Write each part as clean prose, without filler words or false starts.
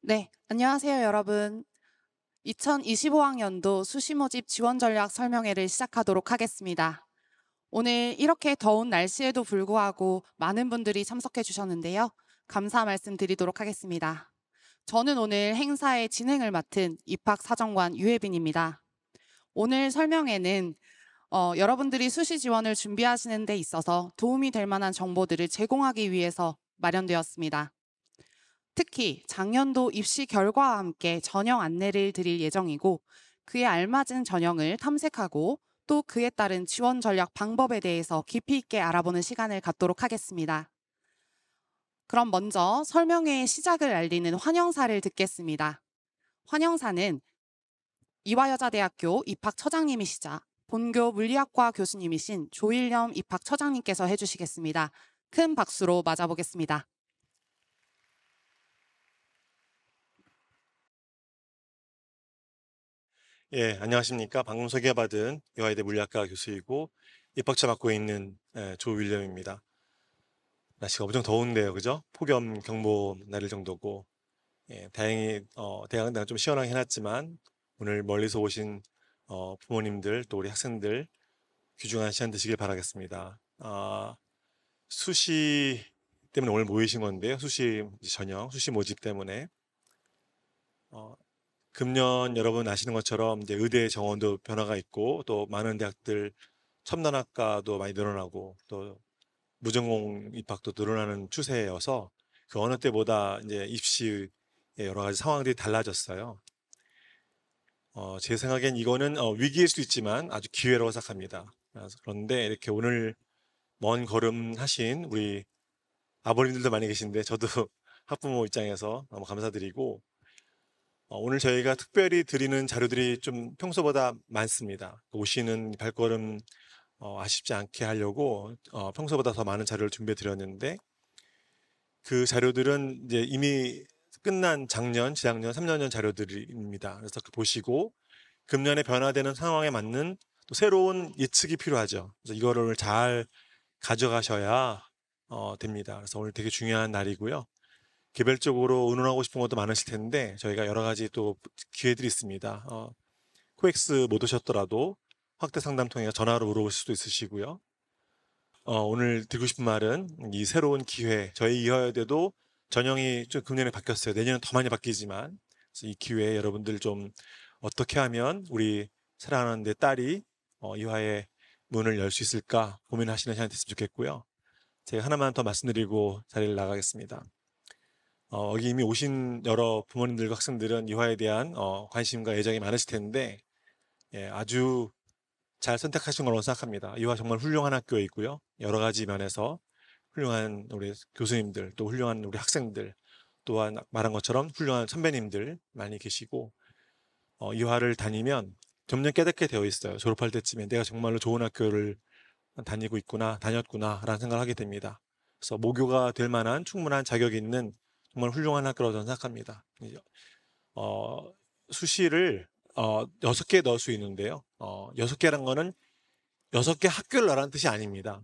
네, 안녕하세요, 여러분. 2025학년도 수시 모집 지원 전략 설명회를 시작하도록 하겠습니다. 오늘 이렇게 더운 날씨에도 불구하고 많은 분들이 참석해 주셨는데요. 감사 말씀 드리도록 하겠습니다. 저는 오늘 행사의 진행을 맡은 입학사정관 유혜빈입니다. 오늘 설명회는 여러분들이 수시 지원을 준비하시는 데 있어서 도움이 될 만한 정보들을 제공하기 위해서 마련되었습니다. 특히 작년도 입시 결과와 함께 전형 안내를 드릴 예정이고 그에 알맞은 전형을 탐색하고 또 그에 따른 지원 전략 방법에 대해서 깊이 있게 알아보는 시간을 갖도록 하겠습니다. 그럼 먼저 설명회의 시작을 알리는 환영사를 듣겠습니다. 환영사는 이화여자대학교 입학처장님이시자 본교 물리학과 교수님이신 조일념 입학처장님께서 해주시겠습니다. 큰 박수로 맞아보겠습니다. 예, 안녕하십니까. 방금 소개받은 이화여대 물리학과 교수이고 입학처 맡고 있는 조윌lem입니다. 날씨가 엄청 더운데요, 그죠? 폭염 경보 내릴 정도고, 다행히 대학은 좀 시원하게 해놨지만 오늘 멀리서 오신 부모님들 또 우리 학생들 귀중한 시간 되시길 바라겠습니다. 수시 때문에 오늘 모이신 건데요, 수시 전형, 수시 모집 때문에 금년 여러분 아시는 것처럼 이제 의대 정원도 변화가 있고 또 많은 대학들 첨단학과도 많이 늘어나고 또 무전공 입학도 늘어나는 추세여서 그 어느 때보다 이제 입시의 여러 가지 상황들이 달라졌어요. 제 생각엔 이거는 위기일 수 있지만 아주 기회라고 생각합니다. 그런데 이렇게 오늘 먼 걸음 하신 우리 아버님들도 많이 계신데 저도 학부모 입장에서 너무 감사드리고 오늘 저희가 특별히 드리는 자료들이 좀 평소보다 많습니다. 오시는 발걸음 아쉽지 않게 하려고 평소보다 더 많은 자료를 준비해 드렸는데 그 자료들은 이제 이미 끝난 작년, 재작년, 3년 전 자료들입니다. 그래서 보시고 금년에 변화되는 상황에 맞는 또 새로운 예측이 필요하죠. 그래서 이거를 잘 가져가셔야 됩니다. 그래서 오늘 되게 중요한 날이고요. 개별적으로 의논하고 싶은 것도 많으실 텐데 저희가 여러 가지 또 기회들이 있습니다. 코엑스 못 오셨더라도 확대 상담 통해 전화로 물어보실 수도 있으시고요. 오늘 드리고 싶은 말은 이 새로운 기회, 저희 이화여대도 전형이 좀 금년에 바뀌었어요. 내년은 더 많이 바뀌지만 그래서 이 기회에 여러분들 좀 어떻게 하면 우리 사랑하는 내 딸이 이화의 문을 열 수 있을까 고민하시는 시간이 됐으면 좋겠고요. 제가 하나만 더 말씀드리고 자리를 나가겠습니다. 여기 이미 오신 여러 부모님들과 학생들은 이화에 대한 관심과 애정이 많으실 텐데 아주 잘 선택하신 거라고 생각합니다. 이화 정말 훌륭한 학교이고요. 여러 가지 면에서 훌륭한 우리 교수님들, 또 훌륭한 우리 학생들, 또한 말한 것처럼 훌륭한 선배님들 많이 계시고 이화를 다니면 점점 깨닫게 되어 있어요. 졸업할 때쯤에 내가 정말로 좋은 학교를 다니고 있구나, 다녔구나라는 생각을 하게 됩니다. 그래서 모교가 될 만한 충분한 자격이 있는 정말 훌륭한 학교라고 저는 생각합니다. 어, 수시를 6개 넣을 수 있는데요. 6개란 거는 6개 학교를 넣으라는 뜻이 아닙니다.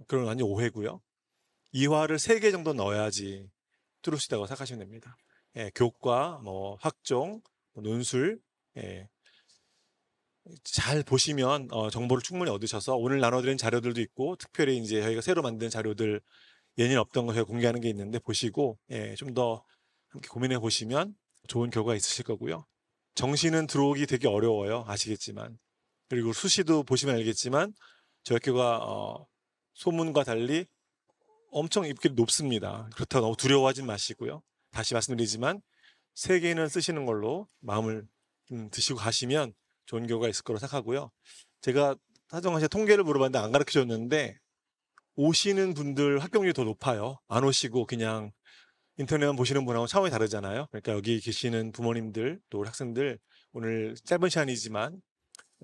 그건 완전 오해고요. 이화를 3개 정도 넣어야지 뚫을 수 있다고 생각하시면 됩니다. 교과, 뭐 학종, 뭐 논술, 예, 잘 보시면 정보를 충분히 얻으셔서 오늘 나눠드린 자료들도 있고 특별히 이제 저희가 새로 만든 자료들 예년 없던 거 저희가 공개하는 게 있는데 보시고 좀 더 함께 고민해 보시면 좋은 결과가 있으실 거고요. 정시는 들어오기 되게 어려워요. 아시겠지만. 그리고 수시도 보시면 알겠지만 저희 학교가 소문과 달리 엄청 입길이 높습니다. 그렇다고 너무 두려워하진 마시고요. 다시 말씀드리지만 3개는 쓰시는 걸로 마음을 드시고 가시면 좋은 결과가 있을 거라고 생각하고요. 제가 사정한 씨 통계를 물어봤는데 안 가르쳐 줬는데 오시는 분들 합격률이 더 높아요. 안 오시고 그냥 인터넷만 보시는 분하고 차원이 다르잖아요. 그러니까 여기 계시는 부모님들 또 우리 학생들 오늘 짧은 시간이지만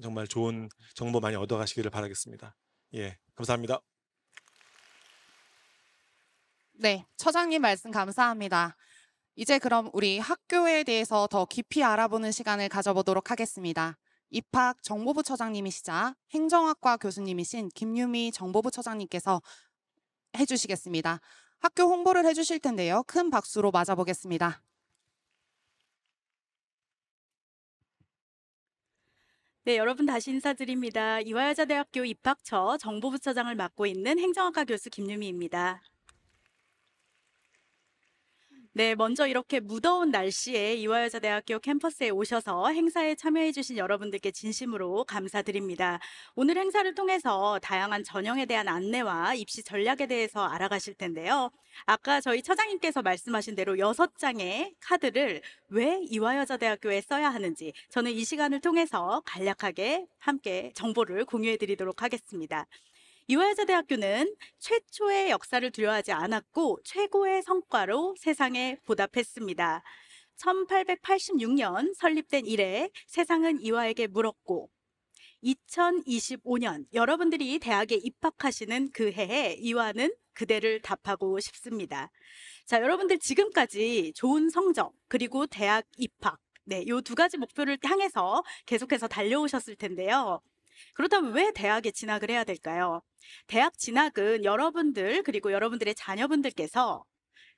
정말 좋은 정보 많이 얻어가시기를 바라겠습니다. 예, 감사합니다. 네, 처장님 말씀 감사합니다. 이제 그럼 우리 학교에 대해서 더 깊이 알아보는 시간을 가져보도록 하겠습니다. 입학 정보부 처장님이시자 행정학과 교수님이신 김유미 정보부 처장님께서 해주시겠습니다. 학교 홍보를 해주실 텐데요. 큰 박수로 맞아보겠습니다. 네, 여러분 다시 인사드립니다. 이화여자대학교 입학처 정보부처장을 맡고 있는 행정학과 교수 김유미입니다. 네, 먼저 이렇게 무더운 날씨에 이화여자대학교 캠퍼스에 오셔서 행사에 참여해주신 여러분들께 진심으로 감사드립니다. 오늘 행사를 통해서 다양한 전형에 대한 안내와 입시 전략에 대해서 알아가실 텐데요. 아까 저희 처장님께서 말씀하신 대로 6장의 카드를 왜 이화여자대학교에 써야 하는지 저는 이 시간을 통해서 간략하게 함께 정보를 공유해 드리도록 하겠습니다. 이화여자대학교는 최초의 역사를 두려워하지 않았고 최고의 성과로 세상에 보답했습니다. 1886년 설립된 이래 세상은 이화에게 물었고 2025년 여러분들이 대학에 입학하시는 그 해에 이화는 그대를 답하고 싶습니다. 자, 여러분들 지금까지 좋은 성적 그리고 대학 입학 이 두 가지 목표를 향해서 계속해서 달려오셨을 텐데요. 그렇다면 왜 대학에 진학을 해야 될까요? 대학 진학은 여러분들 그리고 여러분들의 자녀분들께서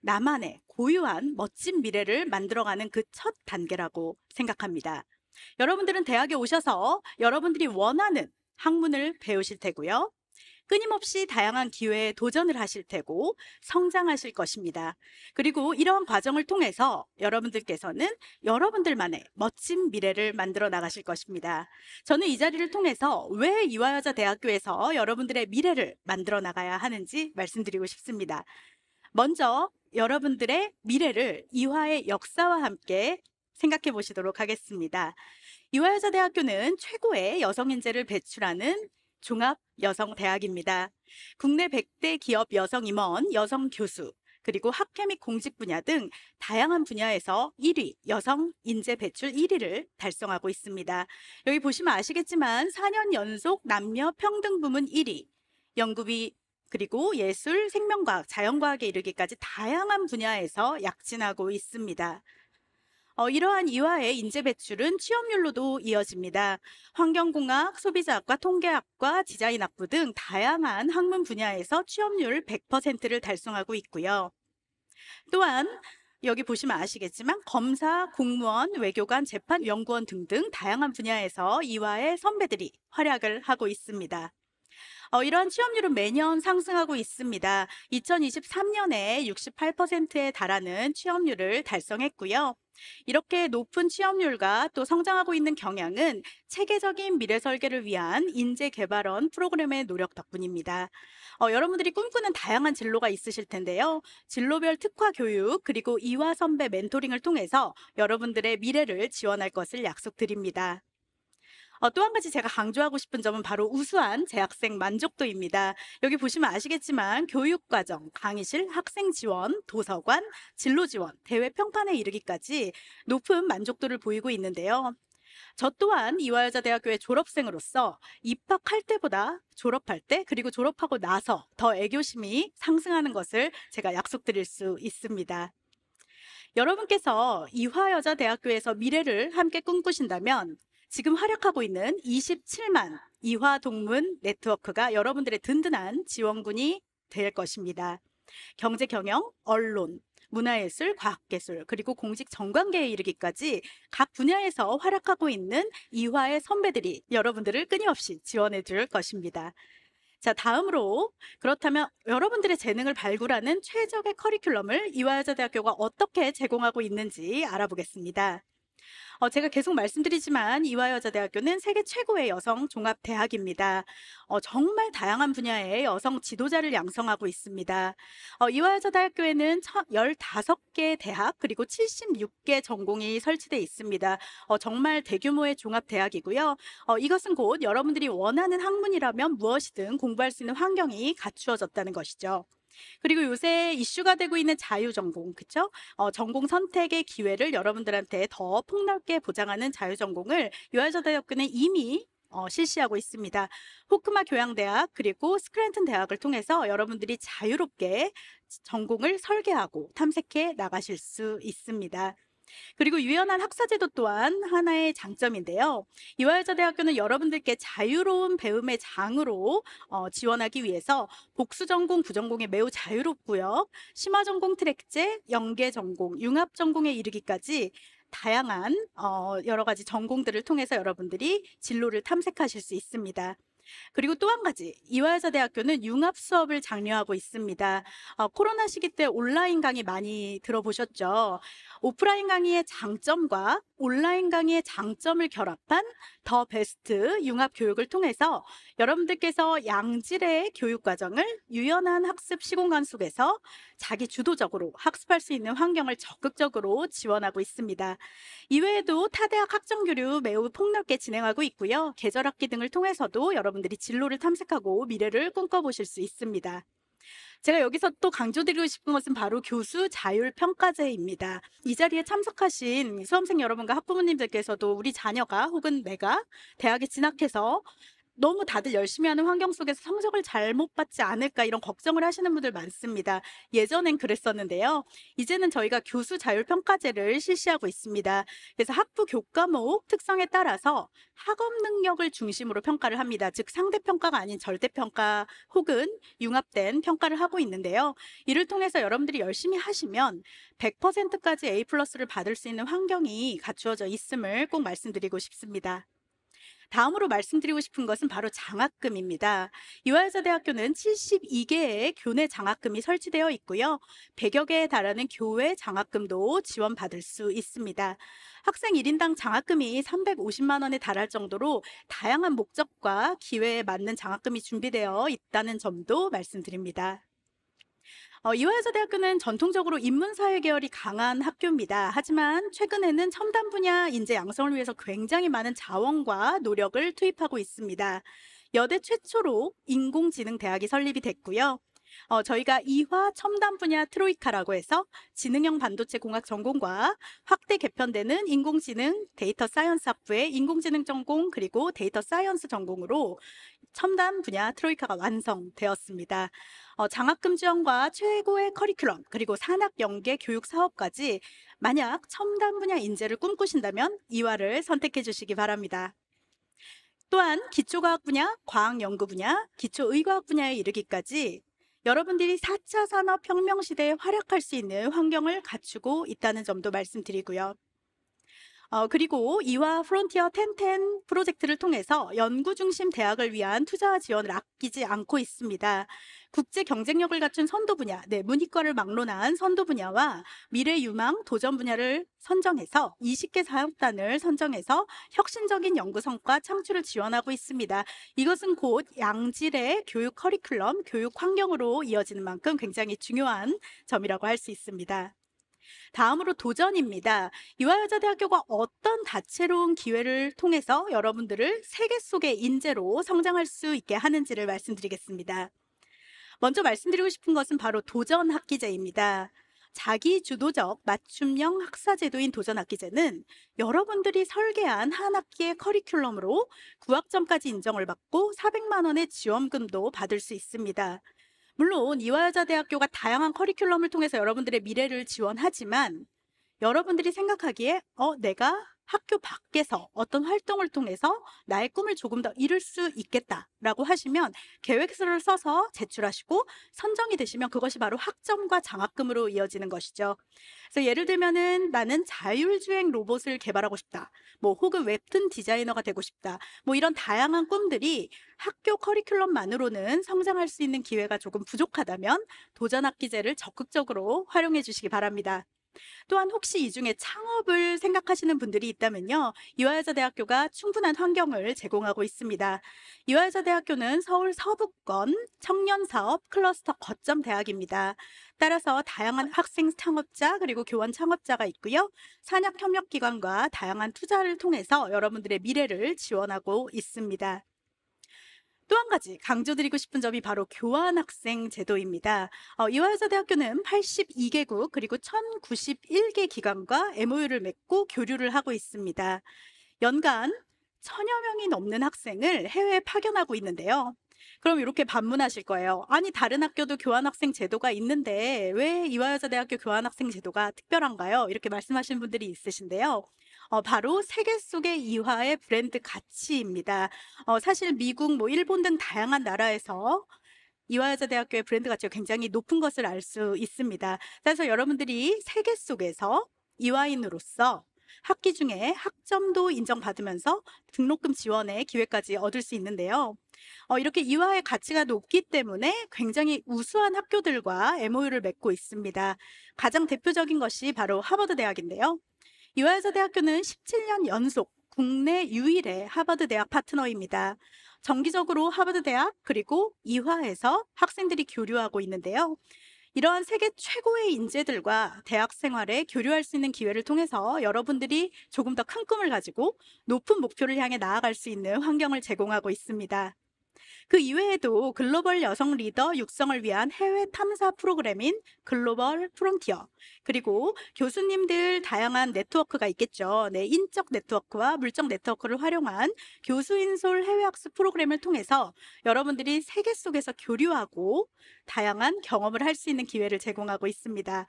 나만의 고유한 멋진 미래를 만들어가는 그 첫 단계라고 생각합니다. 여러분들은 대학에 오셔서 여러분들이 원하는 학문을 배우실 테고요. 끊임없이 다양한 기회에 도전을 하실 테고 성장하실 것입니다. 그리고 이러한 과정을 통해서 여러분들께서는 여러분들만의 멋진 미래를 만들어 나가실 것입니다. 저는 이 자리를 통해서 왜 이화여자대학교에서 여러분들의 미래를 만들어 나가야 하는지 말씀드리고 싶습니다. 먼저 여러분들의 미래를 이화의 역사와 함께 생각해 보시도록 하겠습니다. 이화여자대학교는 최고의 여성 인재를 배출하는 종합 여성대학입니다. 국내 100대 기업 여성 임원, 여성 교수, 그리고 학회 및 공직 분야 등 다양한 분야에서 1위, 여성 인재 배출 1위를 달성하고 있습니다. 여기 보시면 아시겠지만 4년 연속 남녀 평등 부문 1위, 연구비 그리고 예술, 생명과학, 자연과학에 이르기까지 다양한 분야에서 약진하고 있습니다. 이러한 이화의 인재 배출은 취업률로도 이어집니다. 환경공학, 소비자학과, 통계학과, 디자인학부 등 다양한 학문 분야에서 취업률 100%를 달성하고 있고요. 또한 여기 보시면 아시겠지만 검사, 공무원, 외교관, 재판, 연구원 등등 다양한 분야에서 이화의 선배들이 활약을 하고 있습니다. 이러한 취업률은 매년 상승하고 있습니다. 2023년에 68%에 달하는 취업률을 달성했고요. 이렇게 높은 취업률과 또 성장하고 있는 경향은 체계적인 미래 설계를 위한 인재 개발원 프로그램의 노력 덕분입니다. 여러분들이 꿈꾸는 다양한 진로가 있으실 텐데요. 진로별 특화 교육 그리고 이화 선배 멘토링을 통해서 여러분들의 미래를 지원할 것을 약속드립니다. 또 한 가지 제가 강조하고 싶은 점은 바로 우수한 재학생 만족도입니다. 여기 보시면 아시겠지만 교육과정, 강의실, 학생 지원, 도서관, 진로 지원, 대외 평판에 이르기까지 높은 만족도를 보이고 있는데요. 저 또한 이화여자대학교의 졸업생으로서 입학할 때보다 졸업할 때 그리고 졸업하고 나서 더 애교심이 상승하는 것을 제가 약속드릴 수 있습니다. 여러분께서 이화여자대학교에서 미래를 함께 꿈꾸신다면 지금 활약하고 있는 27만 이화동문 네트워크가 여러분들의 든든한 지원군이 될 것입니다. 경제, 경영, 언론, 문화예술, 과학기술, 그리고 공직 정관계에 이르기까지 각 분야에서 활약하고 있는 이화의 선배들이 여러분들을 끊임없이 지원해 줄 것입니다. 자, 다음으로 그렇다면 여러분들의 재능을 발굴하는 최적의 커리큘럼을 이화여자대학교가 어떻게 제공하고 있는지 알아보겠습니다. 제가 계속 말씀드리지만 이화여자대학교는 세계 최고의 여성 종합대학입니다. 정말 다양한 분야의 여성 지도자를 양성하고 있습니다. 이화여자대학교에는 15개 대학 그리고 76개 전공이 설치되어 있습니다. 정말 대규모의 종합대학이고요. 이것은 곧 여러분들이 원하는 학문이라면 무엇이든 공부할 수 있는 환경이 갖추어졌다는 것이죠. 그리고 요새 이슈가 되고 있는 자유전공, 그쵸? 전공 선택의 기회를 여러분들한테 더 폭넓게 보장하는 자유전공을 이화여자대학교는 이미 실시하고 있습니다. 호크마 교양대학 그리고 스크랜튼 대학을 통해서 여러분들이 자유롭게 전공을 설계하고 탐색해 나가실 수 있습니다. 그리고 유연한 학사제도 또한 하나의 장점인데요. 이화여자대학교는 여러분들께 자유로운 배움의 장으로 지원하기 위해서 복수전공, 부전공이 매우 자유롭고요. 심화전공 트랙제, 연계전공, 융합전공에 이르기까지 다양한 여러 가지 전공들을 통해서 여러분들이 진로를 탐색하실 수 있습니다. 그리고 또 한 가지, 이화여자대학교는 융합 수업을 장려하고 있습니다. 코로나 시기 때 온라인 강의 많이 들어보셨죠? 오프라인 강의의 장점과 온라인 강의의 장점을 결합한 더 베스트 융합 교육을 통해서 여러분들께서 양질의 교육 과정을 유연한 학습 시공간 속에서 자기 주도적으로 학습할 수 있는 환경을 적극적으로 지원하고 있습니다. 이외에도 타대학 학점 교류 매우 폭넓게 진행하고 있고요. 계절 학기 등을 통해서도 여러분들이 진로를 탐색하고 미래를 꿈꿔보실 수 있습니다. 제가 여기서 또 강조드리고 싶은 것은 바로 교수 자율평가제입니다. 이 자리에 참석하신 수험생 여러분과 학부모님들께서도 우리 자녀가 혹은 내가 대학에 진학해서 너무 다들 열심히 하는 환경 속에서 성적을 잘못 받지 않을까 이런 걱정을 하시는 분들 많습니다. 예전엔 그랬었는데요. 이제는 저희가 교수 자율평가제를 실시하고 있습니다. 그래서 학부 교과목 특성에 따라서 학업 능력을 중심으로 평가를 합니다. 즉 상대평가가 아닌 절대평가 혹은 융합된 평가를 하고 있는데요. 이를 통해서 여러분들이 열심히 하시면 100%까지 A+를 받을 수 있는 환경이 갖추어져 있음을 꼭 말씀드리고 싶습니다. 다음으로 말씀드리고 싶은 것은 바로 장학금입니다. 이화여자대학교는 72개의 교내 장학금이 설치되어 있고요. 100여 개에 달하는 교외 장학금도 지원받을 수 있습니다. 학생 1인당 장학금이 350만 원에 달할 정도로 다양한 목적과 기회에 맞는 장학금이 준비되어 있다는 점도 말씀드립니다. 이화여자대학교는 전통적으로 인문사회 계열이 강한 학교입니다. 하지만 최근에는 첨단 분야 인재 양성을 위해서 굉장히 많은 자원과 노력을 투입하고 있습니다. 여대 최초로 인공지능대학이 설립이 됐고요. 저희가 이화 첨단 분야 트로이카라고 해서 지능형 반도체 공학 전공과 확대 개편되는 인공지능 데이터 사이언스 학부의 인공지능 전공 그리고 데이터 사이언스 전공으로 첨단 분야 트로이카가 완성되었습니다. 장학금 지원과 최고의 커리큘럼 그리고 산학 연계 교육 사업까지 만약 첨단 분야 인재를 꿈꾸신다면 이화를 선택해 주시기 바랍니다. 또한 기초과학 분야, 과학연구 분야, 기초의과학 분야에 이르기까지 여러분들이 4차 산업혁명 시대에 활약할 수 있는 환경을 갖추고 있다는 점도 말씀드리고요. 그리고 이화 프론티어 1010 프로젝트를 통해서 연구 중심 대학을 위한 투자 지원을 아끼지 않고 있습니다. 국제 경쟁력을 갖춘 선도 분야, 문이과를 막론한 선도 분야와 미래 유망 도전 분야를 선정해서 20개 사업단을 선정해서 혁신적인 연구 성과 창출을 지원하고 있습니다. 이것은 곧 양질의 교육 커리큘럼, 교육 환경으로 이어지는 만큼 굉장히 중요한 점이라고 할 수 있습니다. 다음으로 도전입니다. 이화여자대학교가 어떤 다채로운 기회를 통해서 여러분들을 세계 속의 인재로 성장할 수 있게 하는지를 말씀드리겠습니다. 먼저 말씀드리고 싶은 것은 바로 도전학기제입니다. 자기주도적 맞춤형 학사제도인 도전학기제는 여러분들이 설계한 한 학기의 커리큘럼으로 9학점까지 인정을 받고 400만 원의 지원금도 받을 수 있습니다. 물론 이화여자대학교가 다양한 커리큘럼을 통해서 여러분들의 미래를 지원하지만 여러분들이 생각하기에 내가 학교 밖에서 어떤 활동을 통해서 나의 꿈을 조금 더 이룰 수 있겠다라고 하시면 계획서를 써서 제출하시고 선정이 되시면 그것이 바로 학점과 장학금으로 이어지는 것이죠. 그래서 예를 들면은 나는 자율주행 로봇을 개발하고 싶다. 혹은 웹툰 디자이너가 되고 싶다. 이런 다양한 꿈들이 학교 커리큘럼만으로는 성장할 수 있는 기회가 조금 부족하다면 도전학기제를 적극적으로 활용해 주시기 바랍니다. 또한 혹시 이 중에 창업을 생각하시는 분들이 있다면요. 이화여자대학교가 충분한 환경을 제공하고 있습니다. 이화여자대학교는 서울 서부권 청년사업 클러스터 거점 대학입니다. 따라서 다양한 학생 창업자 그리고 교원 창업자가 있고요. 산학협력기관과 다양한 투자를 통해서 여러분들의 미래를 지원하고 있습니다. 또 한 가지 강조드리고 싶은 점이 바로 교환학생 제도입니다. 이화여자대학교는 82개국 그리고 1091개 기관과 MOU를 맺고 교류를 하고 있습니다. 연간 1000여 명이 넘는 학생을 해외에 파견하고 있는데요. 그럼 이렇게 반문하실 거예요. 아니 다른 학교도 교환학생 제도가 있는데 왜 이화여자대학교 교환학생 제도가 특별한가요? 이렇게 말씀하시는 분들이 있으신데요. 바로 세계 속의 이화의 브랜드 가치입니다. 사실 미국, 일본 등 다양한 나라에서 이화여자대학교의 브랜드 가치가 굉장히 높은 것을 알 수 있습니다. 그래서 여러분들이 세계 속에서 이화인으로서 학기 중에 학점도 인정받으면서 등록금 지원의 기회까지 얻을 수 있는데요. 이렇게 이화의 가치가 높기 때문에 굉장히 우수한 학교들과 MOU를 맺고 있습니다. 가장 대표적인 것이 바로 하버드 대학인데요. 이화여자대학교는 17년 연속 국내 유일의 하버드 대학 파트너입니다. 정기적으로 하버드 대학 그리고 이화에서 학생들이 교류하고 있는데요. 이러한 세계 최고의 인재들과 대학 생활에 교류할 수 있는 기회를 통해서 여러분들이 조금 더 큰 꿈을 가지고 높은 목표를 향해 나아갈 수 있는 환경을 제공하고 있습니다. 그 이외에도 글로벌 여성 리더 육성을 위한 해외 탐사 프로그램인 글로벌 프론티어, 그리고 교수님들 다양한 네트워크가 있겠죠. 네, 인적 네트워크와 물적 네트워크를 활용한 교수인솔 해외학습 프로그램을 통해서 여러분들이 세계 속에서 교류하고 다양한 경험을 할 수 있는 기회를 제공하고 있습니다.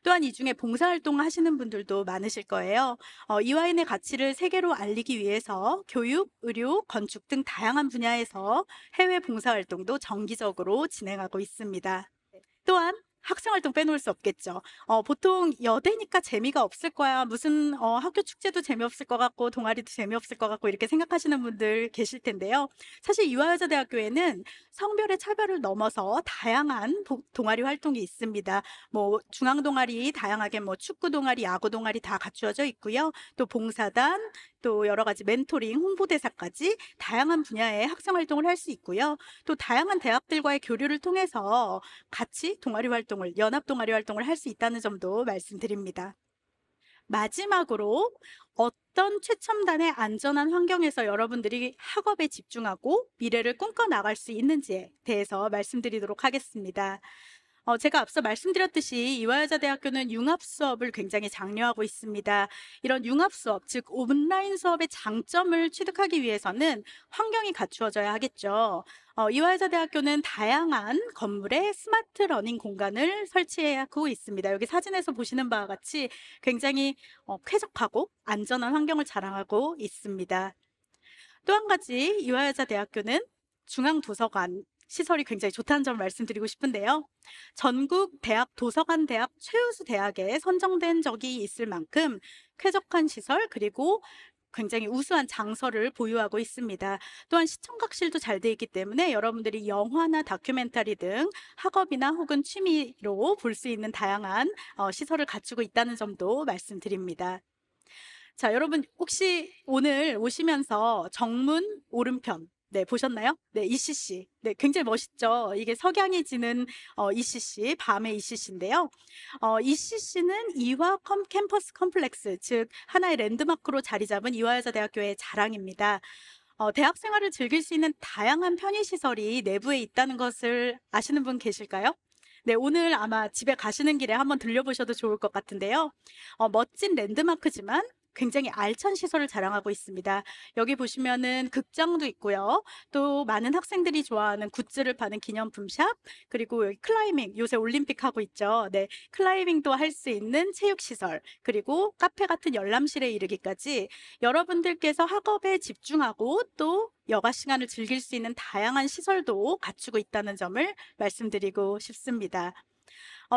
또한 이 중에 봉사활동을 하시는 분들도 많으실 거예요. 이화인의 가치를 세계로 알리기 위해서 교육, 의료, 건축 등 다양한 분야에서 해외 봉사활동도 정기적으로 진행하고 있습니다. 또한 학생활동 빼놓을 수 없겠죠. 보통 여대니까 재미가 없을 거야. 무슨 학교 축제도 재미없을 것 같고 동아리도 재미없을 것 같고 이렇게 생각하시는 분들 계실 텐데요. 사실 이화여자대학교에는 성별의 차별을 넘어서 다양한 동아리 활동이 있습니다. 뭐 중앙 동아리 다양하게 뭐 축구 동아리, 야구 동아리 다 갖추어져 있고요. 또 봉사단, 또 여러 가지 멘토링, 홍보대사까지 다양한 분야의 학생 활동을 할 수 있고요. 또 다양한 대학들과의 교류를 통해서 같이 동아리 활동을, 연합 동아리 활동을 할 수 있다는 점도 말씀드립니다. 마지막으로 어떤 최첨단의 안전한 환경에서 여러분들이 학업에 집중하고 미래를 꿈꿔 나갈 수 있는지에 대해서 말씀드리도록 하겠습니다. 제가 앞서 말씀드렸듯이 이화여자대학교는 융합 수업을 굉장히 장려하고 있습니다. 이런 융합 수업, 즉 온라인 수업의 장점을 취득하기 위해서는 환경이 갖추어져야 하겠죠. 이화여자대학교는 다양한 건물에 스마트 러닝 공간을 설치하고 있습니다. 여기 사진에서 보시는 바와 같이 굉장히 쾌적하고 안전한 환경을 자랑하고 있습니다. 또 한 가지 이화여자대학교는 중앙도서관 시설이 굉장히 좋다는 점을 말씀드리고 싶은데요. 전국 대학 도서관 대학 최우수 대학에 선정된 적이 있을 만큼 쾌적한 시설 그리고 굉장히 우수한 장소를 보유하고 있습니다. 또한 시청각실도 잘 돼 있기 때문에 여러분들이 영화나 다큐멘터리 등 학업이나 혹은 취미로 볼 수 있는 다양한 시설을 갖추고 있다는 점도 말씀드립니다. 자, 여러분 혹시 오늘 오시면서 정문 오른편 보셨나요? 네, ECC. 네, 굉장히 멋있죠. 이게 석양이 지는 ECC, 밤의 ECC인데요. ECC는 이화 캠퍼스 컴플렉스, 즉 하나의 랜드마크로 자리 잡은 이화여자대학교의 자랑입니다. 대학 생활을 즐길 수 있는 다양한 편의시설이 내부에 있다는 것을 아시는 분 계실까요? 네, 오늘 아마 집에 가시는 길에 한번 들려보셔도 좋을 것 같은데요. 멋진 랜드마크지만 굉장히 알찬 시설을 자랑하고 있습니다. 여기 보시면은 극장도 있고요. 또 많은 학생들이 좋아하는 굿즈를 파는 기념품 샵, 그리고 여기 클라이밍, 요새 올림픽 하고 있죠. 네, 클라이밍도 할 수 있는 체육시설, 그리고 카페 같은 열람실에 이르기까지 여러분들께서 학업에 집중하고 또 여가 시간을 즐길 수 있는 다양한 시설도 갖추고 있다는 점을 말씀드리고 싶습니다.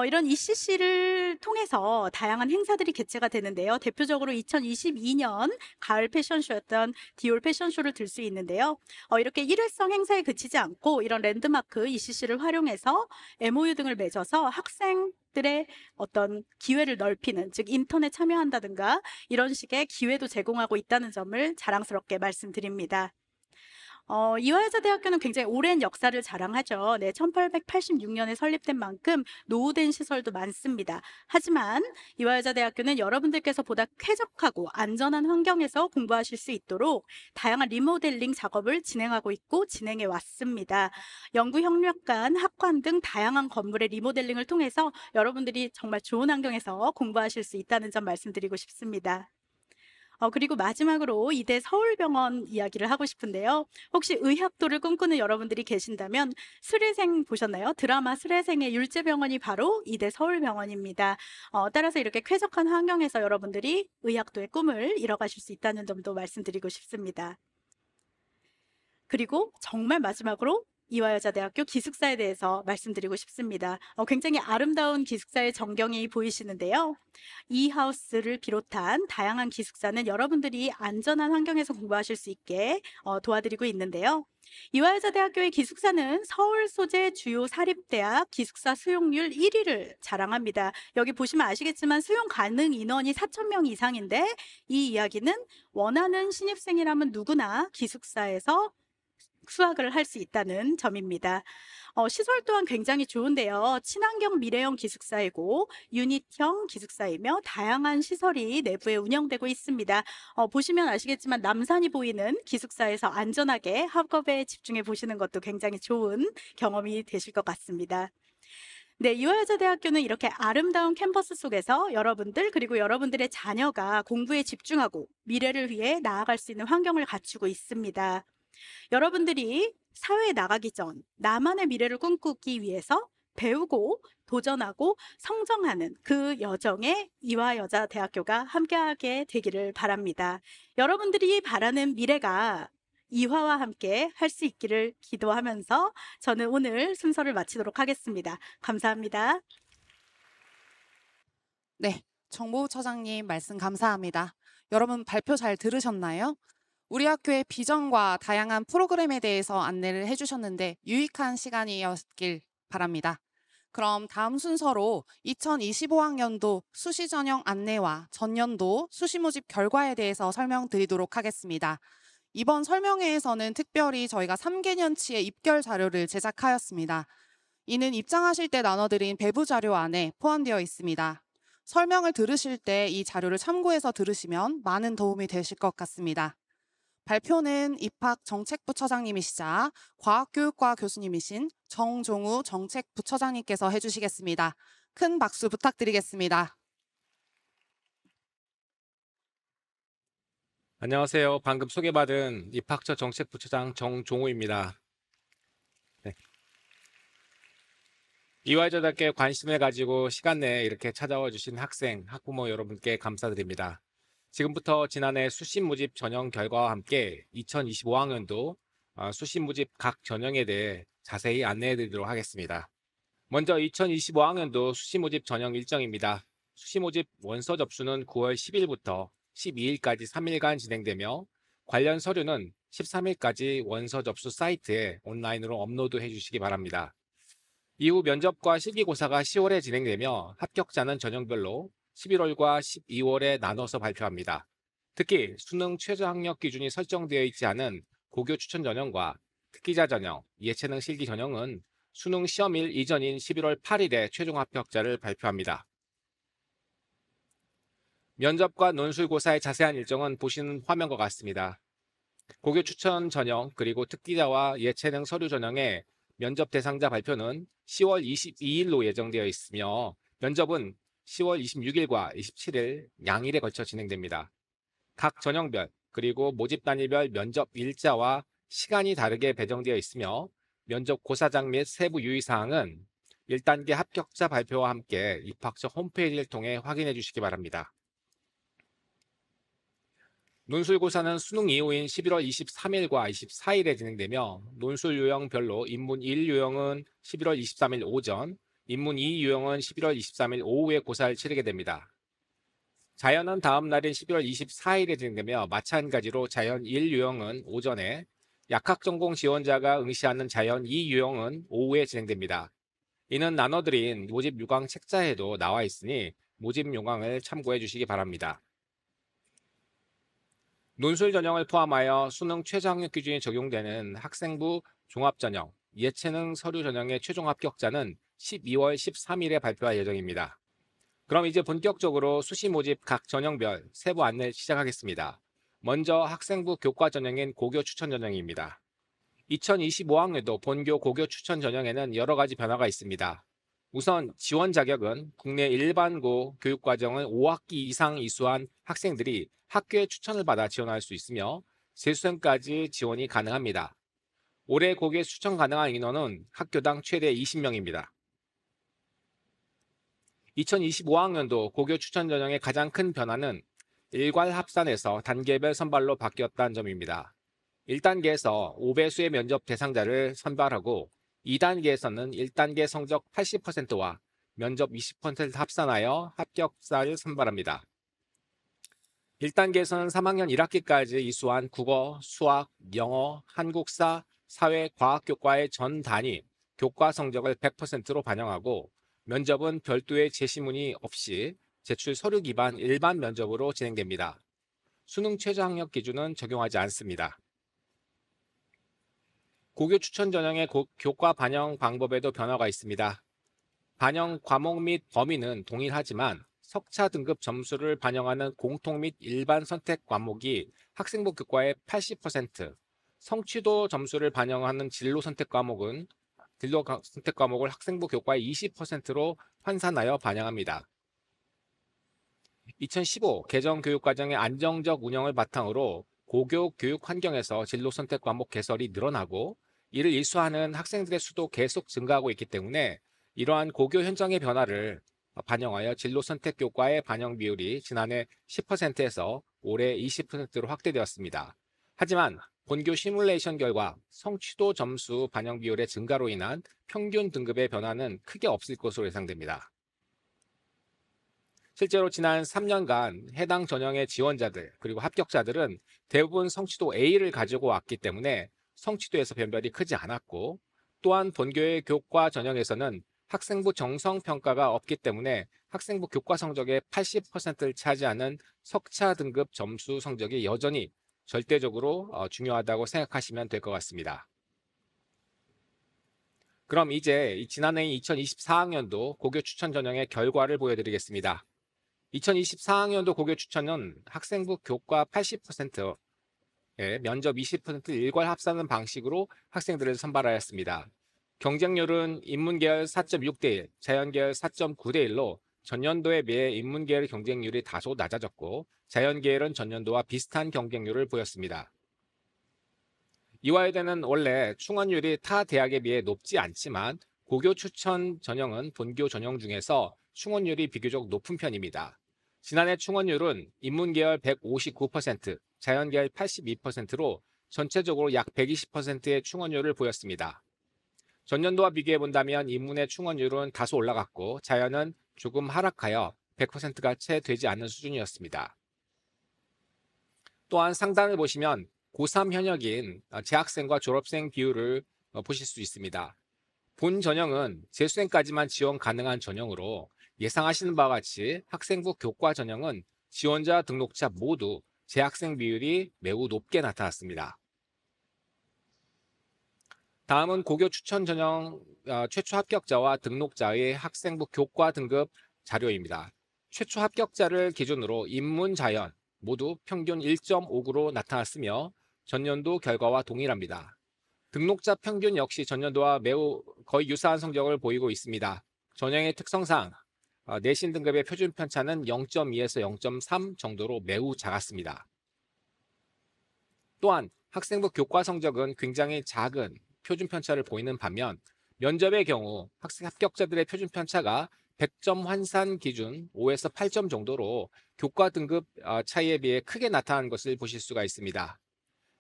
이런 ECC를 통해서 다양한 행사들이 개최가 되는데요. 대표적으로 2022년 가을 패션쇼였던 디올 패션쇼를 들 수 있는데요. 이렇게 일회성 행사에 그치지 않고 이런 랜드마크 ECC를 활용해서 MOU 등을 맺어서 학생들의 어떤 기회를 넓히는, 즉 인턴에 참여한다든가 이런 식의 기회도 제공하고 있다는 점을 자랑스럽게 말씀드립니다. 이화여자대학교는 굉장히 오랜 역사를 자랑하죠. 네, 1886년에 설립된 만큼 노후된 시설도 많습니다. 하지만 이화여자대학교는 여러분들께서 보다 쾌적하고 안전한 환경에서 공부하실 수 있도록 다양한 리모델링 작업을 진행하고 있고 진행해 왔습니다. 연구협력관, 학관 등 다양한 건물의 리모델링을 통해서 여러분들이 정말 좋은 환경에서 공부하실 수 있다는 점 말씀드리고 싶습니다. 그리고 마지막으로 이대 서울병원 이야기를 하고 싶은데요. 혹시 의학도를 꿈꾸는 여러분들이 계신다면 수례생 보셨나요? 드라마 수례생의 율제병원이 바로 이대 서울병원입니다. 따라서 이렇게 쾌적한 환경에서 여러분들이 의학도의 꿈을 이뤄가실 수 있다는 점도 말씀드리고 싶습니다. 그리고 정말 마지막으로 이화여자대학교 기숙사에 대해서 말씀드리고 싶습니다. 굉장히 아름다운 기숙사의 전경이 보이시는데요. 이 하우스를 비롯한 다양한 기숙사는 여러분들이 안전한 환경에서 공부하실 수 있게 도와드리고 있는데요. 이화여자대학교의 기숙사는 서울 소재 주요 사립대학 기숙사 수용률 1위를 자랑합니다. 여기 보시면 아시겠지만 수용 가능 인원이 4,000명 이상인데 이 이야기는 원하는 신입생이라면 누구나 기숙사에서 수학을 할 수 있다는 점입니다. 시설 또한 굉장히 좋은데요. 친환경 미래형 기숙사이고 유닛형 기숙사이며 다양한 시설이 내부에 운영되고 있습니다. 보시면 아시겠지만 남산이 보이는 기숙사에서 안전하게 학업에 집중해 보시는 것도 굉장히 좋은 경험이 되실 것 같습니다. 네, 이화여자대학교는 이렇게 아름다운 캠퍼스 속에서 여러분들 그리고 여러분들의 자녀가 공부에 집중하고 미래를 위해 나아갈 수 있는 환경을 갖추고 있습니다. 여러분들이 사회에 나가기 전 나만의 미래를 꿈꾸기 위해서 배우고 도전하고 성장하는 그 여정에 이화여자대학교가 함께하게 되기를 바랍니다. 여러분들이 바라는 미래가 이화와 함께 할 수 있기를 기도하면서 저는 오늘 순서를 마치도록 하겠습니다. 감사합니다. 네, 정보부처장님 말씀 감사합니다. 여러분 발표 잘 들으셨나요? 우리 학교의 비전과 다양한 프로그램에 대해서 안내를 해주셨는데 유익한 시간이었길 바랍니다. 그럼 다음 순서로 2025학년도 수시 전형 안내와 전년도 수시 모집 결과에 대해서 설명드리도록 하겠습니다. 이번 설명회에서는 특별히 저희가 3개년치의 입결 자료를 제작하였습니다. 이는 입장하실 때 나눠드린 배부 자료 안에 포함되어 있습니다. 설명을 들으실 때 이 자료를 참고해서 들으시면 많은 도움이 되실 것 같습니다. 발표는 입학정책부처장님이시자 과학교육과 교수님이신 정종우 정책부처장님께서 해주시겠습니다. 큰 박수 부탁드리겠습니다. 안녕하세요. 방금 소개받은 입학처 정책부처장 정종우입니다. 네. 이화여자대학교에 관심을 가지고 시간 내에 이렇게 찾아와 주신 학생, 학부모 여러분께 감사드립니다. 지금부터 지난해 수시 모집 전형 결과와 함께 2025학년도 수시 모집 각 전형에 대해 자세히 안내해 드리도록 하겠습니다. 먼저 2025학년도 수시 모집 전형 일정입니다. 수시 모집 원서 접수는 9월 10일부터 12일까지 3일간 진행되며 관련 서류는 13일까지 원서 접수 사이트에 온라인으로 업로드해 주시기 바랍니다. 이후 면접과 실기고사가 10월에 진행되며 합격자는 전형별로 11월과 12월에 나눠서 발표합니다. 특히 수능 최저 학력 기준이 설정되어 있지 않은 고교 추천 전형과 특기자 전형, 예체능 실기 전형은 수능 시험일 이전인 11월 8일에 최종 합격자를 발표합니다. 면접과 논술고사의 자세한 일정은 보시는 화면과 같습니다. 고교 추천 전형 그리고 특기자와 예체능 서류 전형의 면접 대상자 발표는 10월 22일로 예정되어 있으며 면접은 10월 26일과 27일 양일에 걸쳐 진행됩니다. 각 전형별 그리고 모집 단위별 면접 일자와 시간이 다르게 배정되어 있으며 면접 고사장 및 세부 유의사항은 1단계 합격자 발표와 함께 입학처 홈페이지를 통해 확인해 주시기 바랍니다. 논술고사는 수능 이후인 11월 23일과 24일에 진행되며 논술 유형별로 인문 1 유형은 11월 23일 오전, 인문 2 유형은 11월 23일 오후에 고사를 치르게 됩니다. 자연은 다음 날인 11월 24일에 진행되며 마찬가지로 자연 1 유형은 오전에, 약학전공 지원자가 응시하는 자연 2 유형은 오후에 진행됩니다. 이는 나눠드린 모집 요강 책자에도 나와 있으니 모집 요강을 참고해 주시기 바랍니다. 논술 전형을 포함하여 수능 최저 학력 기준이 적용되는 학생부 종합전형, 예체능 서류 전형의 최종 합격자는 12월 13일에 발표할 예정입니다. 그럼 이제 본격적으로 수시 모집 각 전형별 세부 안내 시작하겠습니다. 먼저 학생부 교과 전형인 고교 추천 전형입니다. 2025학년도 본교 고교 추천 전형에는 여러 가지 변화가 있습니다. 우선 지원 자격은 국내 일반고 교육과정을 5학기 이상 이수한 학생들이 학교의 추천을 받아 지원할 수 있으며 재수생까지 지원이 가능합니다. 올해 고교에 추천 가능한 인원은 학교당 최대 20명입니다. 2025학년도 고교 추천 전형의 가장 큰 변화는 일괄 합산에서 단계별 선발로 바뀌었다는 점입니다. 1단계에서 5배수의 면접 대상자를 선발하고 2단계에서는 1단계 성적 80%와 면접 20%를 합산하여 합격자를 선발합니다. 1단계에서는 3학년 1학기까지 이수한 국어, 수학, 영어, 한국사, 사회, 과학교과의 전 단위 교과 성적을 100%로 반영하고 면접은 별도의 제시문이 없이 제출 서류 기반 일반 면접으로 진행됩니다. 수능 최저 학력 기준은 적용하지 않습니다. 고교 추천 전형의 교과 반영 방법에도 변화가 있습니다. 반영 과목 및 범위는 동일하지만 석차 등급 점수를 반영하는 공통 및 일반 선택 과목이 학생부 교과의 80%, 성취도 점수를 반영하는 진로 선택 과목을 학생부 교과의 20%로 환산하여 반영합니다. 2015 개정 교육과정의 안정적 운영을 바탕으로 고교 교육 환경에서 진로 선택 과목 개설이 늘어나고 이를 이수하는 학생들의 수도 계속 증가하고 있기 때문에 이러한 고교 현장의 변화를 반영하여 진로 선택 교과의 반영 비율이 지난해 10%에서 올해 20%로 확대되었습니다. 하지만 본교 시뮬레이션 결과 성취도 점수 반영 비율의 증가로 인한 평균 등급의 변화는 크게 없을 것으로 예상됩니다. 실제로 지난 3년간 해당 전형의 지원자들 그리고 합격자들은 대부분 성취도 A를 가지고 왔기 때문에 성취도에서 변별이 크지 않았고 또한 본교의 교과 전형에서는 학생부 정성 평가가 없기 때문에 학생부 교과 성적의 80%를 차지하는 석차 등급 점수 성적이 여전히 절대적으로 중요하다고 생각하시면 될 것 같습니다. 그럼 이제 지난해 2024학년도 고교 추천 전형의 결과를 보여드리겠습니다. 2024학년도 고교 추천은 학생부 교과 80%에 면접 20% 일괄 합산하는 방식으로 학생들을 선발하였습니다. 경쟁률은 인문계열 4.6대 1, 자연계열 4.9대 1로 전년도에 비해 인문계열 경쟁률이 다소 낮아졌고 자연계열은 전년도와 비슷한 경쟁률을 보였습니다. 이화여대는 원래 충원율이 타 대학에 비해 높지 않지만 고교 추천 전형은 본교 전형 중에서 충원율이 비교적 높은 편입니다. 지난해 충원율은 인문계열 159%, 자연계열 82%로 전체적으로 약 120%의 충원율을 보였습니다. 전년도와 비교해 본다면 인문의 충원율은 다소 올라갔고 자연은 조금 하락하여 100%가 채 되지 않는 수준이었습니다. 또한 상단을 보시면 고3 현역인 재학생과 졸업생 비율을 보실 수 있습니다. 본 전형은 재수생까지만 지원 가능한 전형으로 예상하시는 바와 같이 학생부 교과 전형은 지원자 등록자 모두 재학생 비율이 매우 높게 나타났습니다. 다음은 고교 추천 전형 최초 합격자와 등록자의 학생부 교과 등급 자료입니다. 최초 합격자를 기준으로 인문, 자연 모두 평균 1.59로 나타났으며 전년도 결과와 동일합니다. 등록자 평균 역시 전년도와 매우 거의 유사한 성적을 보이고 있습니다. 전형의 특성상 내신 등급의 표준 편차는 0.2에서 0.3 정도로 매우 작았습니다. 또한 학생부 교과 성적은 굉장히 작은 표준 편차를 보이는 반면 면접의 경우 학생 합격자들의 표준 편차가 100점 환산 기준 5에서 8점 정도로 교과 등급 차이에 비해 크게 나타난 것을 보실 수가 있습니다.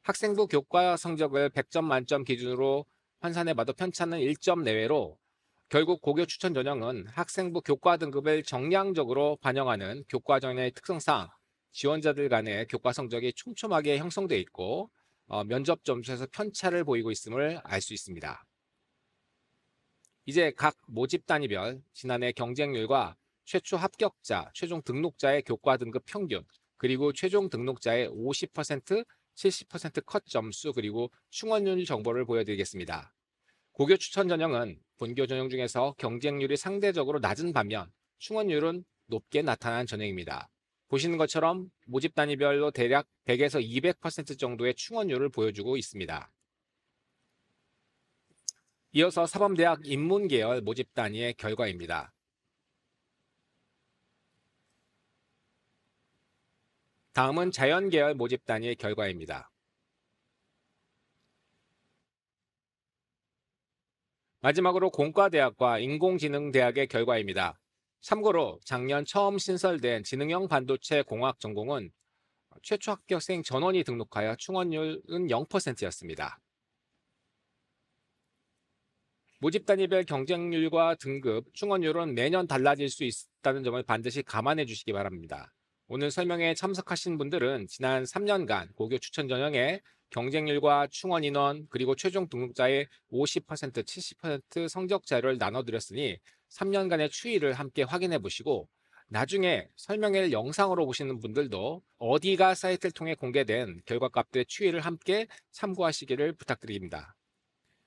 학생부 교과 성적을 100점 만점 기준으로 환산해봐도 편차는 1점 내외로 결국 고교 추천 전형은 학생부 교과 등급을 정량적으로 반영하는 교과 전형의 특성상 지원자들 간의 교과 성적이 촘촘하게 형성되어 있고 면접 점수에서 편차를 보이고 있음을 알 수 있습니다. 이제 각 모집 단위별 지난해 경쟁률과 최초 합격자, 최종 등록자의 교과 등급 평균, 그리고 최종 등록자의 50%, 70% 컷 점수, 그리고 충원율 정보를 보여드리겠습니다. 고교 추천 전형은 본교 전형 중에서 경쟁률이 상대적으로 낮은 반면 충원율은 높게 나타난 전형입니다. 보시는 것처럼 모집 단위별로 대략 100에서 200% 정도의 충원율을 보여주고 있습니다. 이어서 사범대학 인문계열 모집 단위의 결과입니다. 다음은 자연계열 모집 단위의 결과입니다. 마지막으로 공과대학과 인공지능대학의 결과입니다. 참고로 작년 처음 신설된 지능형 반도체 공학 전공은 최초 합격생 전원이 등록하여 충원율은 0%였습니다. 모집 단위별 경쟁률과 등급, 충원율은 매년 달라질 수 있다는 점을 반드시 감안해 주시기 바랍니다. 오늘 설명에 참석하신 분들은 지난 3년간 고교 추천 전형의 경쟁률과 충원 인원 그리고 최종 등록자의 50%, 70% 성적 자료를 나눠드렸으니 3년간의 추이를 함께 확인해 보시고 나중에 설명회를 영상으로 보시는 분들도 어디가 사이트를 통해 공개된 결과값들의 추이를 함께 참고하시기를 부탁드립니다.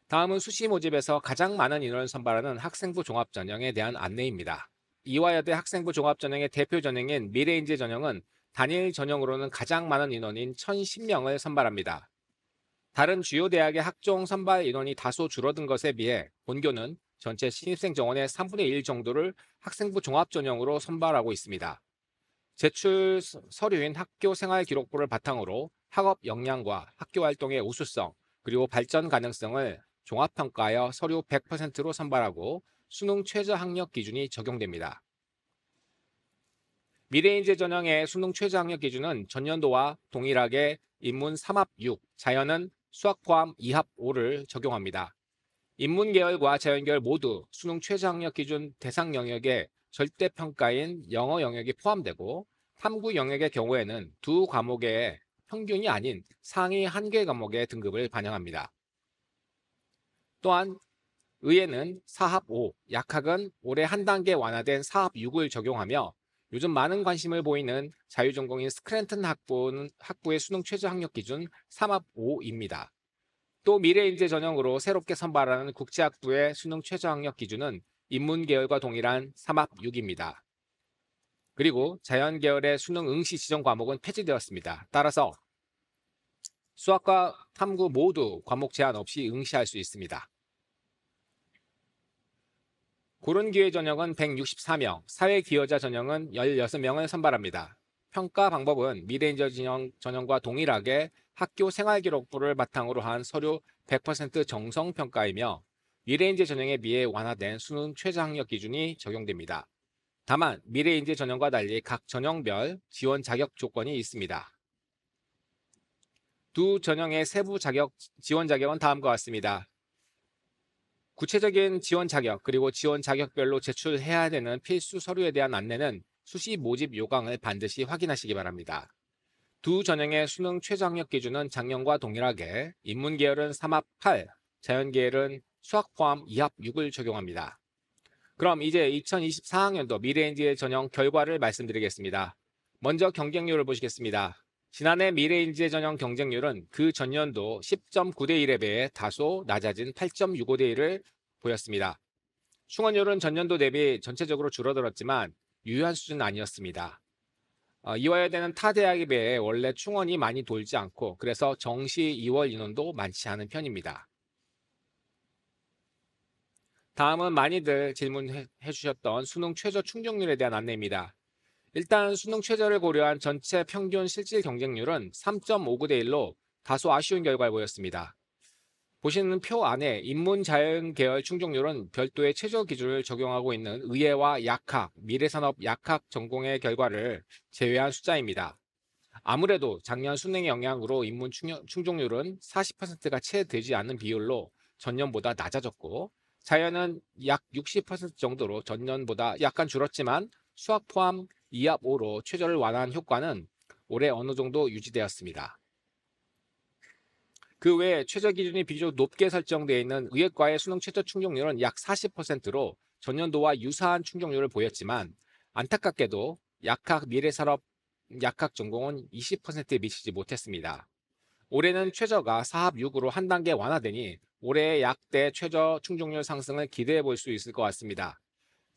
다음은 수시 모집에서 가장 많은 인원을 선발하는 학생부 종합전형에 대한 안내입니다. 이화여대 학생부 종합전형의 대표 전형인 미래인재 전형은 단일 전형으로는 가장 많은 인원인 1010명을 선발합니다. 다른 주요 대학의 학종 선발 인원이 다소 줄어든 것에 비해 본교는 전체 신입생 정원의 3분의 1 정도를 학생부 종합전형으로 선발하고 있습니다. 제출 서류인 학교 생활 기록부를 바탕으로 학업 역량과 학교 활동의 우수성 그리고 발전 가능성을 종합평가하여 서류 100%로 선발하고 수능 최저 학력 기준이 적용됩니다. 미래인재 전형의 수능 최저 학력 기준은 전년도와 동일하게 인문 3합 6, 자연은 수학 포함 2합 5를 적용합니다. 인문 계열과 자연 계열 모두 수능 최저 학력 기준 대상 영역에 절대평가인 영어 영역이 포함되고 탐구 영역의 경우에는 두 과목의 평균이 아닌 상위 한 개 과목의 등급을 반영합니다. 또한 의예는 4합 5, 약학은 올해 한 단계 완화된 4합 6을 적용하며 요즘 많은 관심을 보이는 자유전공인 스크랜턴 학부의 수능 최저 학력 기준 3합 5입니다. 또 미래인재 전형으로 새롭게 선발하는 국제학부의 수능 최저 학력 기준은 인문 계열과 동일한 3합 6입니다. 그리고 자연 계열의 수능 응시 지정 과목은 폐지되었습니다. 따라서 수학과 탐구 모두 과목 제한 없이 응시할 수 있습니다. 고른기회 전형은 164명, 사회기여자 전형은 16명을 선발합니다. 평가 방법은 미래인재 전형과 동일하게 학교 생활기록부를 바탕으로 한 서류 100% 정성평가이며 미래인재 전형에 비해 완화된 수능 최저학력 기준이 적용됩니다. 다만 미래인재 전형과 달리 각 전형별 지원 자격 조건이 있습니다. 두 전형의 세부 지원 자격은 다음과 같습니다. 구체적인 지원 자격 그리고 지원 자격별로 제출해야 되는 필수 서류에 대한 안내는 수시 모집 요강을 반드시 확인하시기 바랍니다. 두 전형의 수능 최저학력 기준은 작년과 동일하게 인문 계열은 3합 8, 자연 계열은 수학 포함 2합 6을 적용합니다. 그럼 이제 2024학년도 미래인재 전형 결과를 말씀드리겠습니다. 먼저 경쟁률을 보시겠습니다. 지난해 미래인재 전형 경쟁률은 그 전년도 10.9대 1에 비해 다소 낮아진 8.65대 1을 보였습니다. 충원율은 전년도 대비 전체적으로 줄어들었지만 유효한 수준은 아니었습니다. 이화여대는 타 대학에 비해 원래 충원이 많이 돌지 않고 그래서 정시 2월 인원도 많지 않은 편입니다. 다음은 많이들 질문해 주셨던 수능 최저 충족률에 대한 안내입니다. 일단 수능 최저를 고려한 전체 평균 실질 경쟁률은 3.59대 1로 다소 아쉬운 결과를 보였습니다. 보시는 표 안에 인문 자연 계열 충족률은 별도의 최저 기준을 적용하고 있는 의예와 약학, 미래산업 약학 전공의 결과를 제외한 숫자입니다. 아무래도 작년 수능의 영향으로 인문 충족률은 40%가 채 되지 않는 비율로 전년보다 낮아졌고 자연은 약 60% 정도로 전년보다 약간 줄었지만 수학 포함 2합 5로 최저를 완화한 효과는 올해 어느 정도 유지되었습니다. 그 외에 최저 기준이 비교적 높게 설정되어 있는 의예과의 수능 최저 충족률은 약 40%로 전년도와 유사한 충족률을 보였지만 안타깝게도 약학, 미래산업, 약학 전공은 20%에 미치지 못했습니다. 올해는 최저가 4합 6으로 한 단계 완화되니 올해의 약대 최저 충족률 상승을 기대해 볼 수 있을 것 같습니다.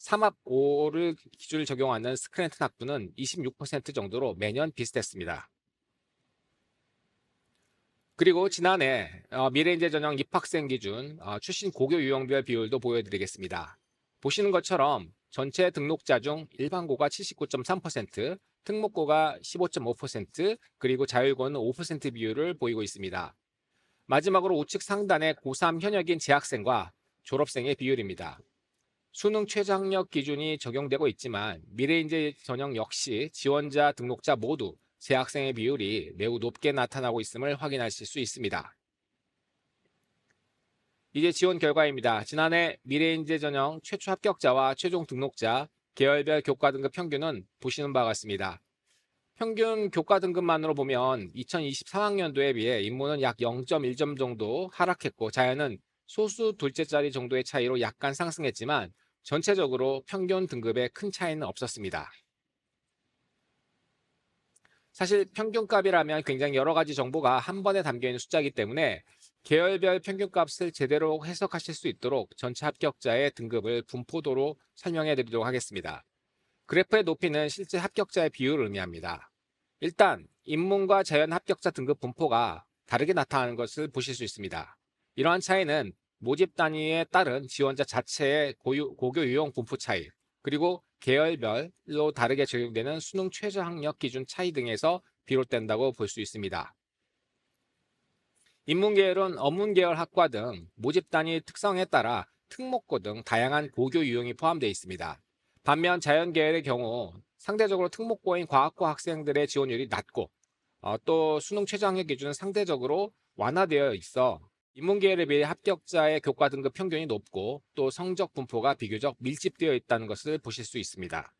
3합 5를 기준을 적용하는 스크랜턴 학부는 26% 정도로 매년 비슷했습니다. 그리고 지난해 미래인재 전형 입학생 기준 출신 고교 유형별 비율도 보여드리겠습니다. 보시는 것처럼 전체 등록자 중 일반고가 79.3%, 특목고가 15.5%, 그리고 자율고는 5% 비율을 보이고 있습니다. 마지막으로 우측 상단의 고3 현역인 재학생과 졸업생의 비율입니다. 수능 최저학력 기준이 적용되고 있지만 미래인재 전형 역시 지원자, 등록자 모두 재학생의 비율이 매우 높게 나타나고 있음을 확인하실 수 있습니다. 이제 지원 결과입니다. 지난해 미래인재 전형 최초 합격자와 최종 등록자, 계열별 교과 등급 평균은 보시는 바와 같습니다. 평균 교과 등급만으로 보면 2023학년도에 비해 인문은 약 0.1점 정도 하락했고 자연은 소수 둘째 자리 정도의 차이로 약간 상승했지만 전체적으로 평균 등급에 큰 차이는 없었습니다. 사실 평균값이라면 굉장히 여러 가지 정보가 한 번에 담겨있는 숫자이기 때문에 계열별 평균값을 제대로 해석하실 수 있도록 전체 합격자의 등급을 분포도로 설명해 드리도록 하겠습니다. 그래프의 높이는 실제 합격자의 비율을 의미합니다. 일단 인문과 자연 합격자 등급 분포가 다르게 나타나는 것을 보실 수 있습니다. 이러한 차이는 모집 단위에 따른 지원자 자체의 고교 유형 분포 차이, 그리고 계열별로 다르게 적용되는 수능 최저 학력 기준 차이 등에서 비롯된다고 볼 수 있습니다. 인문계열은 어문계열 학과 등 모집 단위 특성에 따라 특목고 등 다양한 고교 유형이 포함되어 있습니다. 반면 자연계열의 경우 상대적으로 특목고인 과학고 학생들의 지원율이 낮고 또 수능 최저 학력 기준은 상대적으로 완화되어 있어 인문계열에 비해 합격자의 교과 등급 평균이 높고 또 성적 분포가 비교적 밀집되어 있다는 것을 보실 수 있습니다.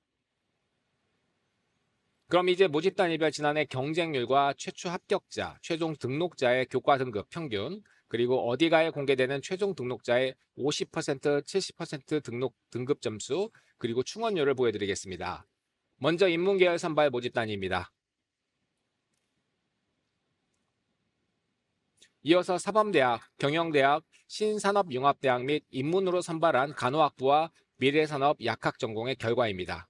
그럼 이제 모집 단위별 지난해 경쟁률과 최초 합격자, 최종 등록자의 교과 등급 평균, 그리고 어디가에 공개되는 최종 등록자의 50%, 70% 등급 점수, 그리고 충원율을 보여드리겠습니다. 먼저 인문계열 선발 모집 단위입니다. 이어서 사범대학, 경영대학, 신산업융합대학 및 인문으로 선발한 간호학부와 미래산업 약학 전공의 결과입니다.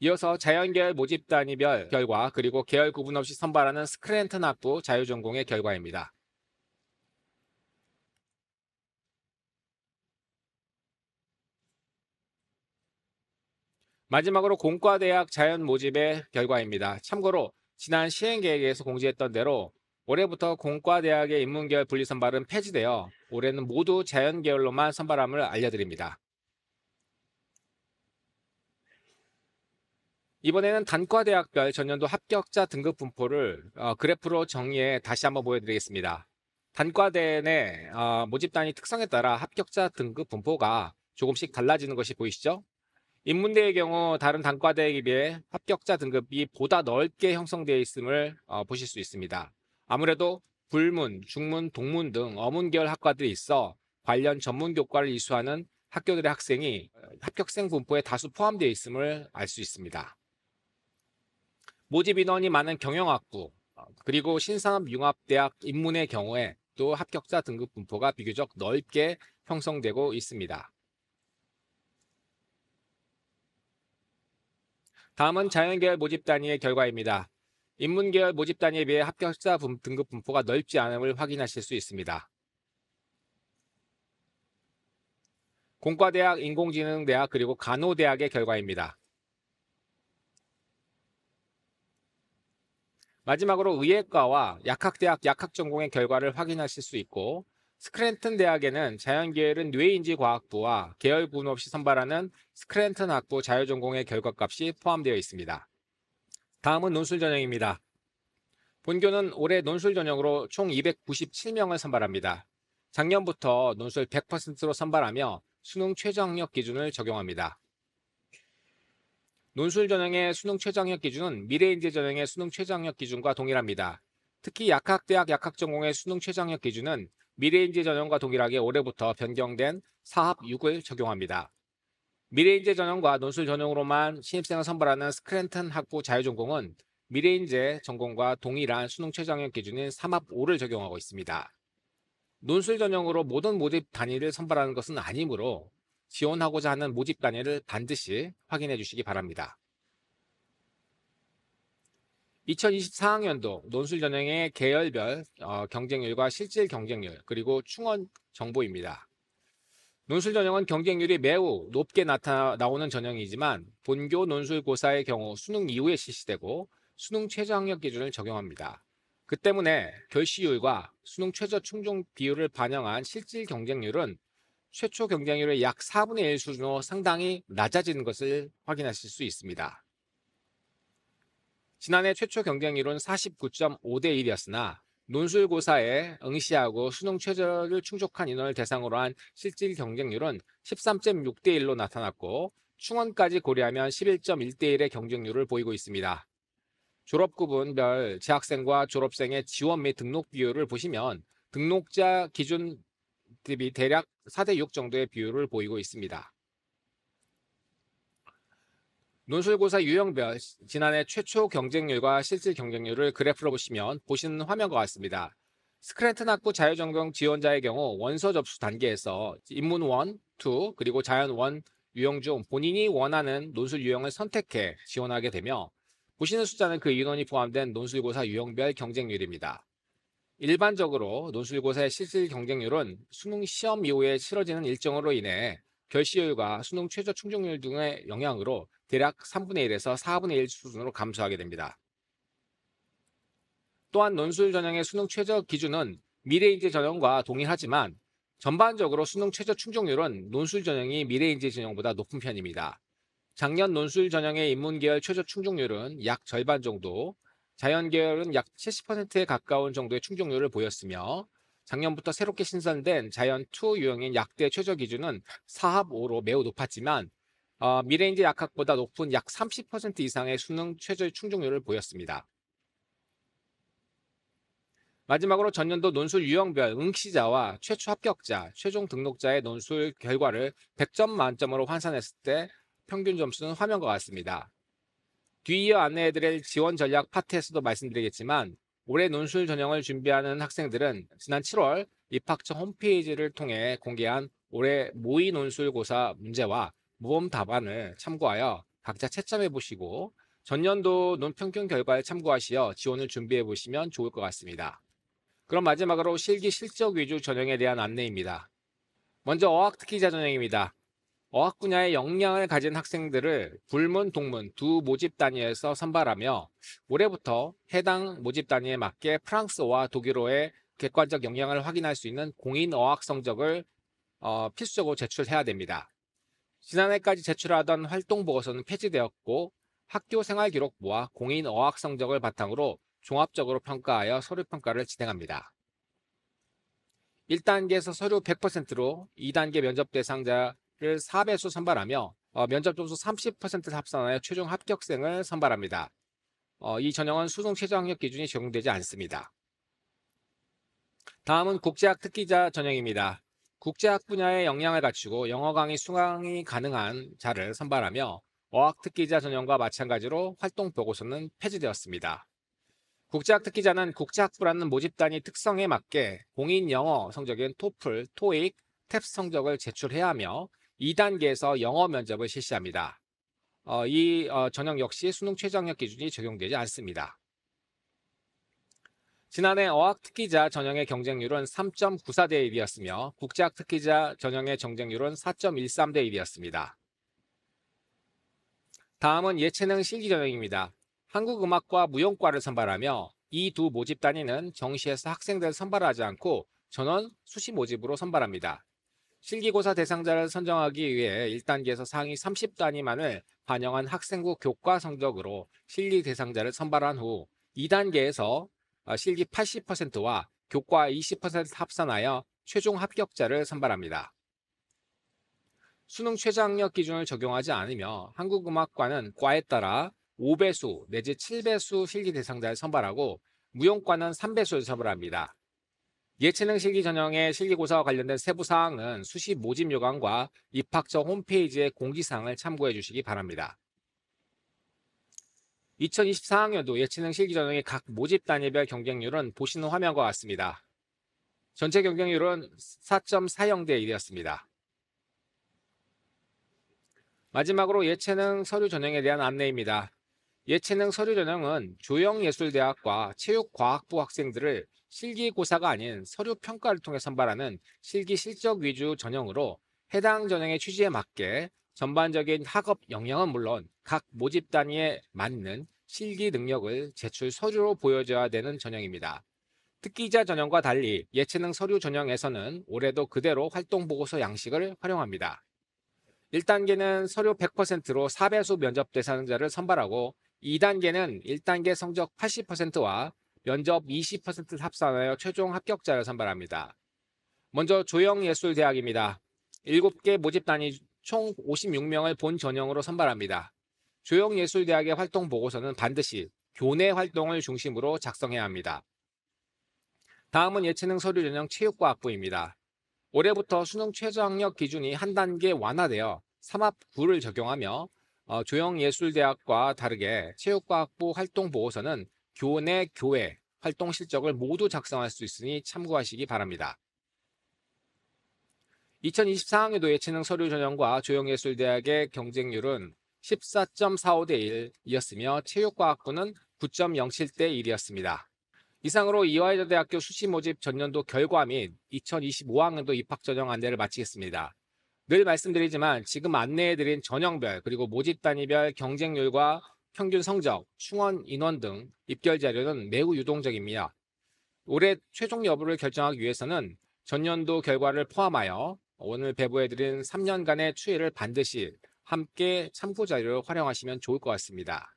이어서 자연계열 모집 단위별 결과, 그리고 계열 구분 없이 선발하는 스크랜턴 학부 자유전공의 결과입니다. 마지막으로 공과대학 자연 모집의 결과입니다. 참고로 지난 시행계획에서 공지했던 대로 올해부터 공과대학의 인문계열 분리선발은 폐지되어 올해는 모두 자연계열로만 선발함을 알려드립니다. 이번에는 단과대학별 전년도 합격자 등급 분포를 그래프로 정리해 다시 한번 보여드리겠습니다. 단과대 내 모집 단위 특성에 따라 합격자 등급 분포가 조금씩 달라지는 것이 보이시죠? 인문대의 경우 다른 단과대에 비해 합격자 등급이 보다 넓게 형성되어 있음을 보실 수 있습니다. 아무래도 불문, 중문, 동문 등 어문계열 학과들이 있어 관련 전문 교과를 이수하는 학교들의 학생이 합격생 분포에 다수 포함되어 있음을 알 수 있습니다. 모집 인원이 많은 경영학부, 그리고 신산업융합대학 인문의 경우에 또 합격자 등급 분포가 비교적 넓게 형성되고 있습니다. 다음은 자연계열 모집 단위의 결과입니다. 인문계열 모집 단위에 비해 합격자 등급 분포가 넓지 않음을 확인하실 수 있습니다. 공과대학, 인공지능대학, 그리고 간호대학의 결과입니다. 마지막으로 의예과와 약학대학 약학전공의 결과를 확인하실 수 있고, 스크랜턴 대학에는 자연계열은 뇌인지과학부와 계열 구분 없이 선발하는 스크랜턴 학부 자유전공의 결과값이 포함되어 있습니다. 다음은 논술 전형입니다. 본교는 올해 논술 전형으로 총 297명을 선발합니다. 작년부터 논술 100%로 선발하며 수능 최저학력 기준을 적용합니다. 논술 전형의 수능 최저학력 기준은 미래인재 전형의 수능 최저학력 기준과 동일합니다. 특히 약학대학 약학전공의 수능 최저학력 기준은 미래인재 전형과 동일하게 올해부터 변경된 사합 6을 적용합니다. 미래인재 전형과 논술 전형으로만 신입생을 선발하는 스크랜턴 학부 자유전공은 미래인재 전공과 동일한 수능 최저학력 기준인 사합 5를 적용하고 있습니다. 논술 전형으로 모든 모집 단위를 선발하는 것은 아니므로 지원하고자 하는 모집 단위를 반드시 확인해 주시기 바랍니다. 2024학년도 논술 전형의 계열별 경쟁률과 실질 경쟁률, 그리고 충원 정보입니다. 논술 전형은 경쟁률이 매우 높게 나오는 전형이지만 본교 논술고사의 경우 수능 이후에 실시되고 수능 최저학력 기준을 적용합니다. 그 때문에 결시율과 수능 최저 충족 비율을 반영한 실질 경쟁률은 최초 경쟁률의 약 4분의 1 수준으로 상당히 낮아지는 것을 확인하실 수 있습니다. 지난해 최초 경쟁률은 49.5대 1이었으나 논술고사에 응시하고 수능 최저를 충족한 인원을 대상으로 한 실질 경쟁률은 13.6대 1로 나타났고 충원까지 고려하면 11.1대 1의 경쟁률을 보이고 있습니다. 졸업구분별 재학생과 졸업생의 지원 및 등록 비율을 보시면 등록자 기준 대비 대략 4대 6 정도의 비율을 보이고 있습니다. 논술고사 유형별 지난해 최초 경쟁률과 실질 경쟁률을 그래프로 보시면 보시는 화면과 같습니다. 스크랜턴 학부 자유전공 지원자의 경우 원서 접수 단계에서 인문 1, 2, 그리고 자연 1 유형 중 본인이 원하는 논술 유형을 선택해 지원하게 되며 보시는 숫자는 그 인원이 포함된 논술고사 유형별 경쟁률입니다. 일반적으로 논술고사의 실질 경쟁률은 수능 시험 이후에 치러지는 일정으로 인해 결시율과 수능 최저 충족률 등의 영향으로 대략 3분의 1에서 4분의 1 수준으로 감소하게 됩니다. 또한 논술 전형의 수능 최저 기준은 미래인재 전형과 동일하지만 전반적으로 수능 최저 충족률은 논술 전형이 미래인재 전형보다 높은 편입니다. 작년 논술 전형의 인문계열 최저 충족률은 약 절반 정도, 자연계열은 약 70%에 가까운 정도의 충족률을 보였으며 작년부터 새롭게 신설된 자연2 유형인 약대 최저 기준은 4합 5로 매우 높았지만 미래인재 약학보다 높은 약 30% 이상의 수능 최저 충족률을 보였습니다. 마지막으로 전년도 논술 유형별 응시자와 최초 합격자, 최종 등록자의 논술 결과를 100점 만점으로 환산했을 때 평균 점수는 화면과 같습니다. 뒤이어 안내해드릴 지원 전략 파트에서도 말씀드리겠지만 올해 논술 전형을 준비하는 학생들은 지난 7월 입학처 홈페이지를 통해 공개한 올해 모의 논술고사 문제와 모범 답안을 참고하여 각자 채점해 보시고 전년도 논평균 결과를 참고하시어 지원을 준비해 보시면 좋을 것 같습니다. 그럼 마지막으로 실기 실적 위주 전형에 대한 안내입니다. 먼저 어학특기자 전형입니다. 어학 분야의 역량을 가진 학생들을 불문, 동문 두 모집 단위에서 선발하며 올해부터 해당 모집 단위에 맞게 프랑스어와 독일어의 객관적 역량을 확인할 수 있는 공인 어학 성적을 필수적으로 제출해야 됩니다. 지난해까지 제출하던 활동 보고서는 폐지되었고 학교 생활 기록부와 공인 어학 성적을 바탕으로 종합적으로 평가하여 서류 평가를 진행합니다. 1단계에서 서류 100%로 2단계 면접 대상자를 4배수 선발하며 면접 점수 30%를 합산하여 최종 합격생을 선발합니다. 이 전형은 수능 최저 학력 기준이 적용되지 않습니다. 다음은 국제학 특기자 전형입니다. 국제학 분야의 역량을 갖추고 영어 강의 수강이 가능한 자를 선발하며 어학 특기자 전형과 마찬가지로 활동 보고서는 폐지되었습니다. 국제학 특기자는 국제학부라는 모집 단위 특성에 맞게 공인 영어 성적인 토플, 토익, 탭스 성적을 제출해야 하며 2단계에서 영어 면접을 실시합니다. 이 전형 역시 수능 최저 학력 기준이 적용되지 않습니다. 지난해 어학 특기자 전형의 경쟁률은 3.94대 1이었으며 국제학 특기자 전형의 경쟁률은 4.13대 1이었습니다. 다음은 예체능 실기 전형입니다. 한국음악과 무용과를 선발하며 이 두 모집 단위는 정시에서 학생들을 선발하지 않고 전원 수시 모집으로 선발합니다. 실기고사 대상자를 선정하기 위해 1단계에서 상위 30단위만을 반영한 학생부 교과 성적으로 실기 대상자를 선발한 후 2단계에서 실기 80%와 교과 20% 합산하여 최종 합격자를 선발합니다. 수능 최저학력 기준을 적용하지 않으며 한국음악과는 과에 따라 5배수 내지 7배수 실기 대상자를 선발하고 무용과는 3배수를 선발합니다. 예체능 실기 전형의 실기고사와 관련된 세부 사항은 수시 모집 요강과 입학처 홈페이지의 공지사항을 참고해 주시기 바랍니다. 2024학년도 예체능 실기 전형의 각 모집 단위별 경쟁률은 보시는 화면과 같습니다. 전체 경쟁률은 4.40대 1이었습니다. 마지막으로 예체능 서류 전형에 대한 안내입니다. 예체능 서류 전형은 조영예술대학과 체육과학부 학생들을 실기고사가 아닌 서류 평가를 통해 선발하는 실기 실적 위주 전형으로 해당 전형의 취지에 맞게 전반적인 학업 역량은 물론 각 모집 단위에 맞는 실기 능력을 제출 서류로 보여줘야 되는 전형입니다. 특기자 전형과 달리 예체능 서류 전형에서는 올해도 그대로 활동보고서 양식을 활용합니다. 1단계는 서류 100%로 4배수 면접 대상자를 선발하고 2단계는 1단계 성적 80%와 면접 20% 합산하여 최종 합격자를 선발합니다. 먼저 조영예술대학입니다. 7개 모집단이 총 56명을 본 전형으로 선발합니다. 조영예술대학의 활동 보고서는 반드시 교내 활동을 중심으로 작성해야 합니다. 다음은 예체능 서류 전형 체육과학부입니다. 올해부터 수능 최저학력 기준이 한 단계 완화되어 3합9를 적용하며 조영예술대학과 다르게 체육과학부 활동 보고서는 교내 교외 활동 실적을 모두 작성할 수 있으니 참고하시기 바랍니다. 2024학년도 예체능 서류 전형과 조영예술대학의 경쟁률은 14.45대 1이었으며 체육과학부는 9.07대 1이었습니다. 이상으로 이화여자대학교 수시 모집 전년도 결과 및 2025학년도 입학 전형 안내를 마치겠습니다. 늘 말씀드리지만 지금 안내해드린 전형별 그리고 모집 단위별 경쟁률과 평균 성적, 충원 인원 등 입결 자료는 매우 유동적입니다. 올해 최종 여부를 결정하기 위해서는 전년도 결과를 포함하여 오늘 배부해드린 3년간의 추이를 반드시 함께 참고 자료로 활용하시면 좋을 것 같습니다.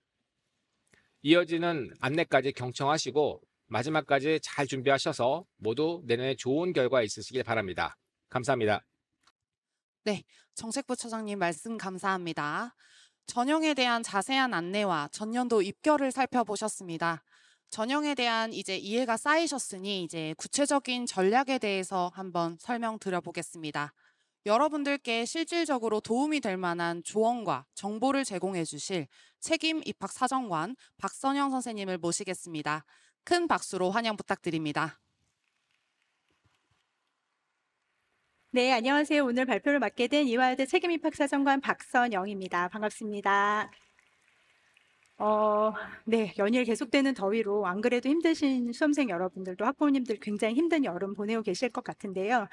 이어지는 안내까지 경청하시고 마지막까지 잘 준비하셔서 모두 내년에 좋은 결과 있으시길 바랍니다. 감사합니다. 네, 정책부 차장님 말씀 감사합니다. 전형에 대한 자세한 안내와 전년도 입결을 살펴보셨습니다. 전형에 대한 이제 이해가 쌓이셨으니 이제 구체적인 전략에 대해서 한번 설명드려 보겠습니다. 여러분들께 실질적으로 도움이 될 만한 조언과 정보를 제공해 주실 책임 입학 사정관 박선영 선생님을 모시겠습니다. 큰 박수로 환영 부탁드립니다. 네, 안녕하세요. 오늘 발표를 맡게 된 이화여대 책임입학사정관 박선영입니다. 반갑습니다. 네, 연일 계속되는 더위로 안 그래도 힘드신 수험생 여러분들도 학부모님들 굉장히 힘든 여름 보내고 계실 것 같은데요.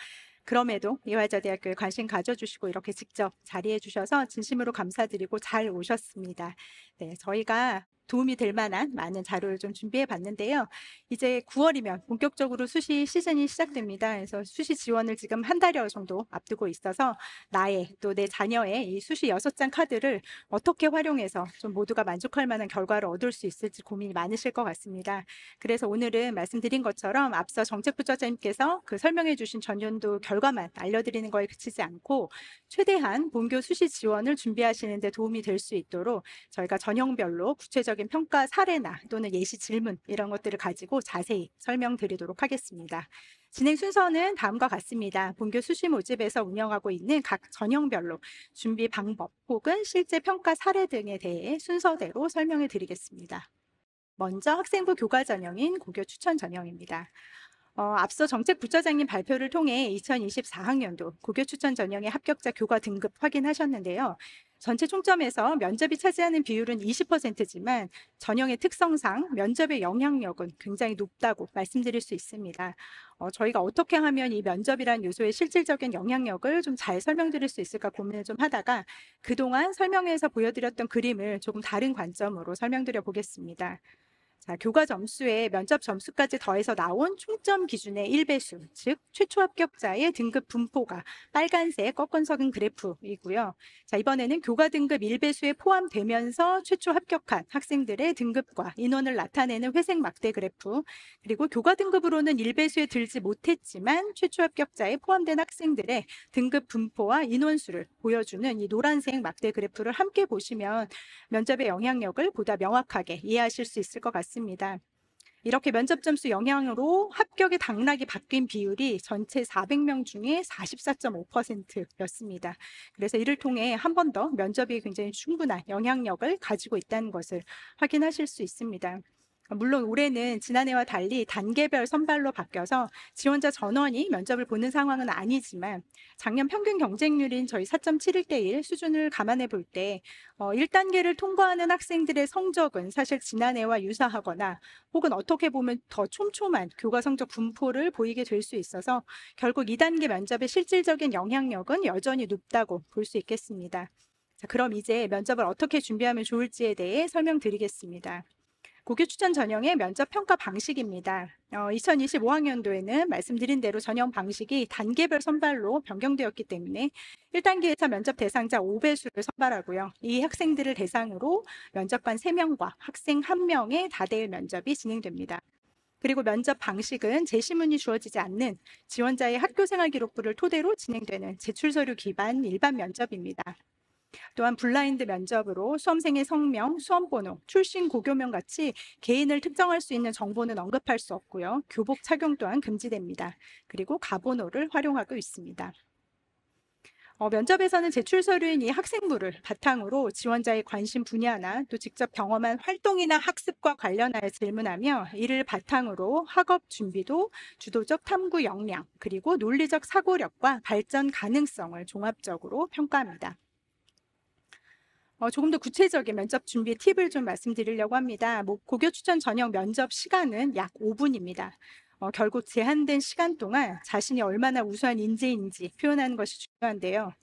그럼에도 이화여자대학교에 관심 가져주시고 이렇게 직접 자리해 주셔서 진심으로 감사드리고 잘 오셨습니다. 네, 저희가 도움이 될 만한 많은 자료를 좀 준비해 봤는데요. 이제 9월이면 본격적으로 수시 시즌이 시작됩니다. 그래서 수시 지원을 지금 한 달여 정도 앞두고 있어서 나의 또 내 자녀의 이 수시 6장 카드를 어떻게 활용해서 좀 모두가 만족할 만한 결과를 얻을 수 있을지 고민이 많으실 것 같습니다. 그래서 오늘은 말씀드린 것처럼 앞서 정책부 차장님께서 그 설명해 주신 전년도 결과만 알려드리는 거에 그치지 않고 최대한 본교 수시 지원을 준비하시는 데 도움이 될 수 있도록 저희가 전형별로 구체적인 평가 사례나 또는 예시 질문 이런 것들을 가지고 자세히 설명드리도록 하겠습니다. 진행 순서는 다음과 같습니다. 본교 수시 모집에서 운영하고 있는 각 전형별로 준비 방법 혹은 실제 평가 사례 등에 대해 순서대로 설명해 드리겠습니다. 먼저 학생부 교과 전형인 고교 추천 전형입니다. 앞서 정책부처장님 발표를 통해 2024학년도 고교 추천 전형의 합격자 교과 등급 확인하셨는데요. 전체 총점에서 면접이 차지하는 비율은 20%지만 전형의 특성상 면접의 영향력은 굉장히 높다고 말씀드릴 수 있습니다. 저희가 어떻게 하면 이 면접이란 요소의 실질적인 영향력을 좀 잘 설명드릴 수 있을까 고민을 좀 하다가 그동안 설명회에서 보여드렸던 그림을 조금 다른 관점으로 설명드려 보겠습니다. 자, 교과 점수에 면접 점수까지 더해서 나온 총점 기준의 1배수, 즉 최초 합격자의 등급 분포가 빨간색 꺾은석은 그래프이고요. 자, 이번에는 교과 등급 1배수에 포함되면서 최초 합격한 학생들의 등급과 인원을 나타내는 회색 막대 그래프, 그리고 교과 등급으로는 1배수에 들지 못했지만 최초 합격자에 포함된 학생들의 등급 분포와 인원수를 보여주는 이 노란색 막대 그래프를 함께 보시면 면접의 영향력을 보다 명확하게 이해하실 수 있을 것 같습니다. 이렇게 면접 점수 영향으로 합격의 당락이 바뀐 비율이 전체 400명 중에 44.5%였습니다. 그래서 이를 통해 한 번 더 면접이 굉장히 충분한 영향력을 가지고 있다는 것을 확인하실 수 있습니다. 물론 올해는 지난해와 달리 단계별 선발로 바뀌어서 지원자 전원이 면접을 보는 상황은 아니지만 작년 평균 경쟁률인 저희 4.71대 1 수준을 감안해 볼 때 1단계를 통과하는 학생들의 성적은 사실 지난해와 유사하거나 혹은 어떻게 보면 더 촘촘한 교과 성적 분포를 보이게 될 수 있어서 결국 2단계 면접의 실질적인 영향력은 여전히 높다고 볼 수 있겠습니다. 자, 그럼 이제 면접을 어떻게 준비하면 좋을지에 대해 설명드리겠습니다. 고교 추천 전형의 면접 평가 방식입니다. 2025학년도에는 말씀드린 대로 전형 방식이 단계별 선발로 변경되었기 때문에 1단계에서 면접 대상자 5배수를 선발하고요. 이 학생들을 대상으로 면접관 3명과 학생 1명의 다대일 면접이 진행됩니다. 그리고 면접 방식은 제시문이 주어지지 않는 지원자의 학교생활 기록부를 토대로 진행되는 제출서류 기반 일반 면접입니다. 또한 블라인드 면접으로 수험생의 성명, 수험번호, 출신 고교명 같이 개인을 특정할 수 있는 정보는 언급할 수 없고요. 교복 착용 또한 금지됩니다. 그리고 가번호를 활용하고 있습니다. 면접에서는 제출 서류인 이 학생부를 바탕으로 지원자의 관심 분야나 또 직접 경험한 활동이나 학습과 관련하여 질문하며 이를 바탕으로 학업 준비도, 주도적 탐구 역량, 그리고 논리적 사고력과 발전 가능성을 종합적으로 평가합니다. 조금 더 구체적인 면접 준비 팁을 좀 말씀드리려고 합니다. 고교 추천 전형 면접 시간은 약 5분입니다. 결국 제한된 시간 동안 자신이 얼마나 우수한 인재인지 표현하는 것이 중요한데요.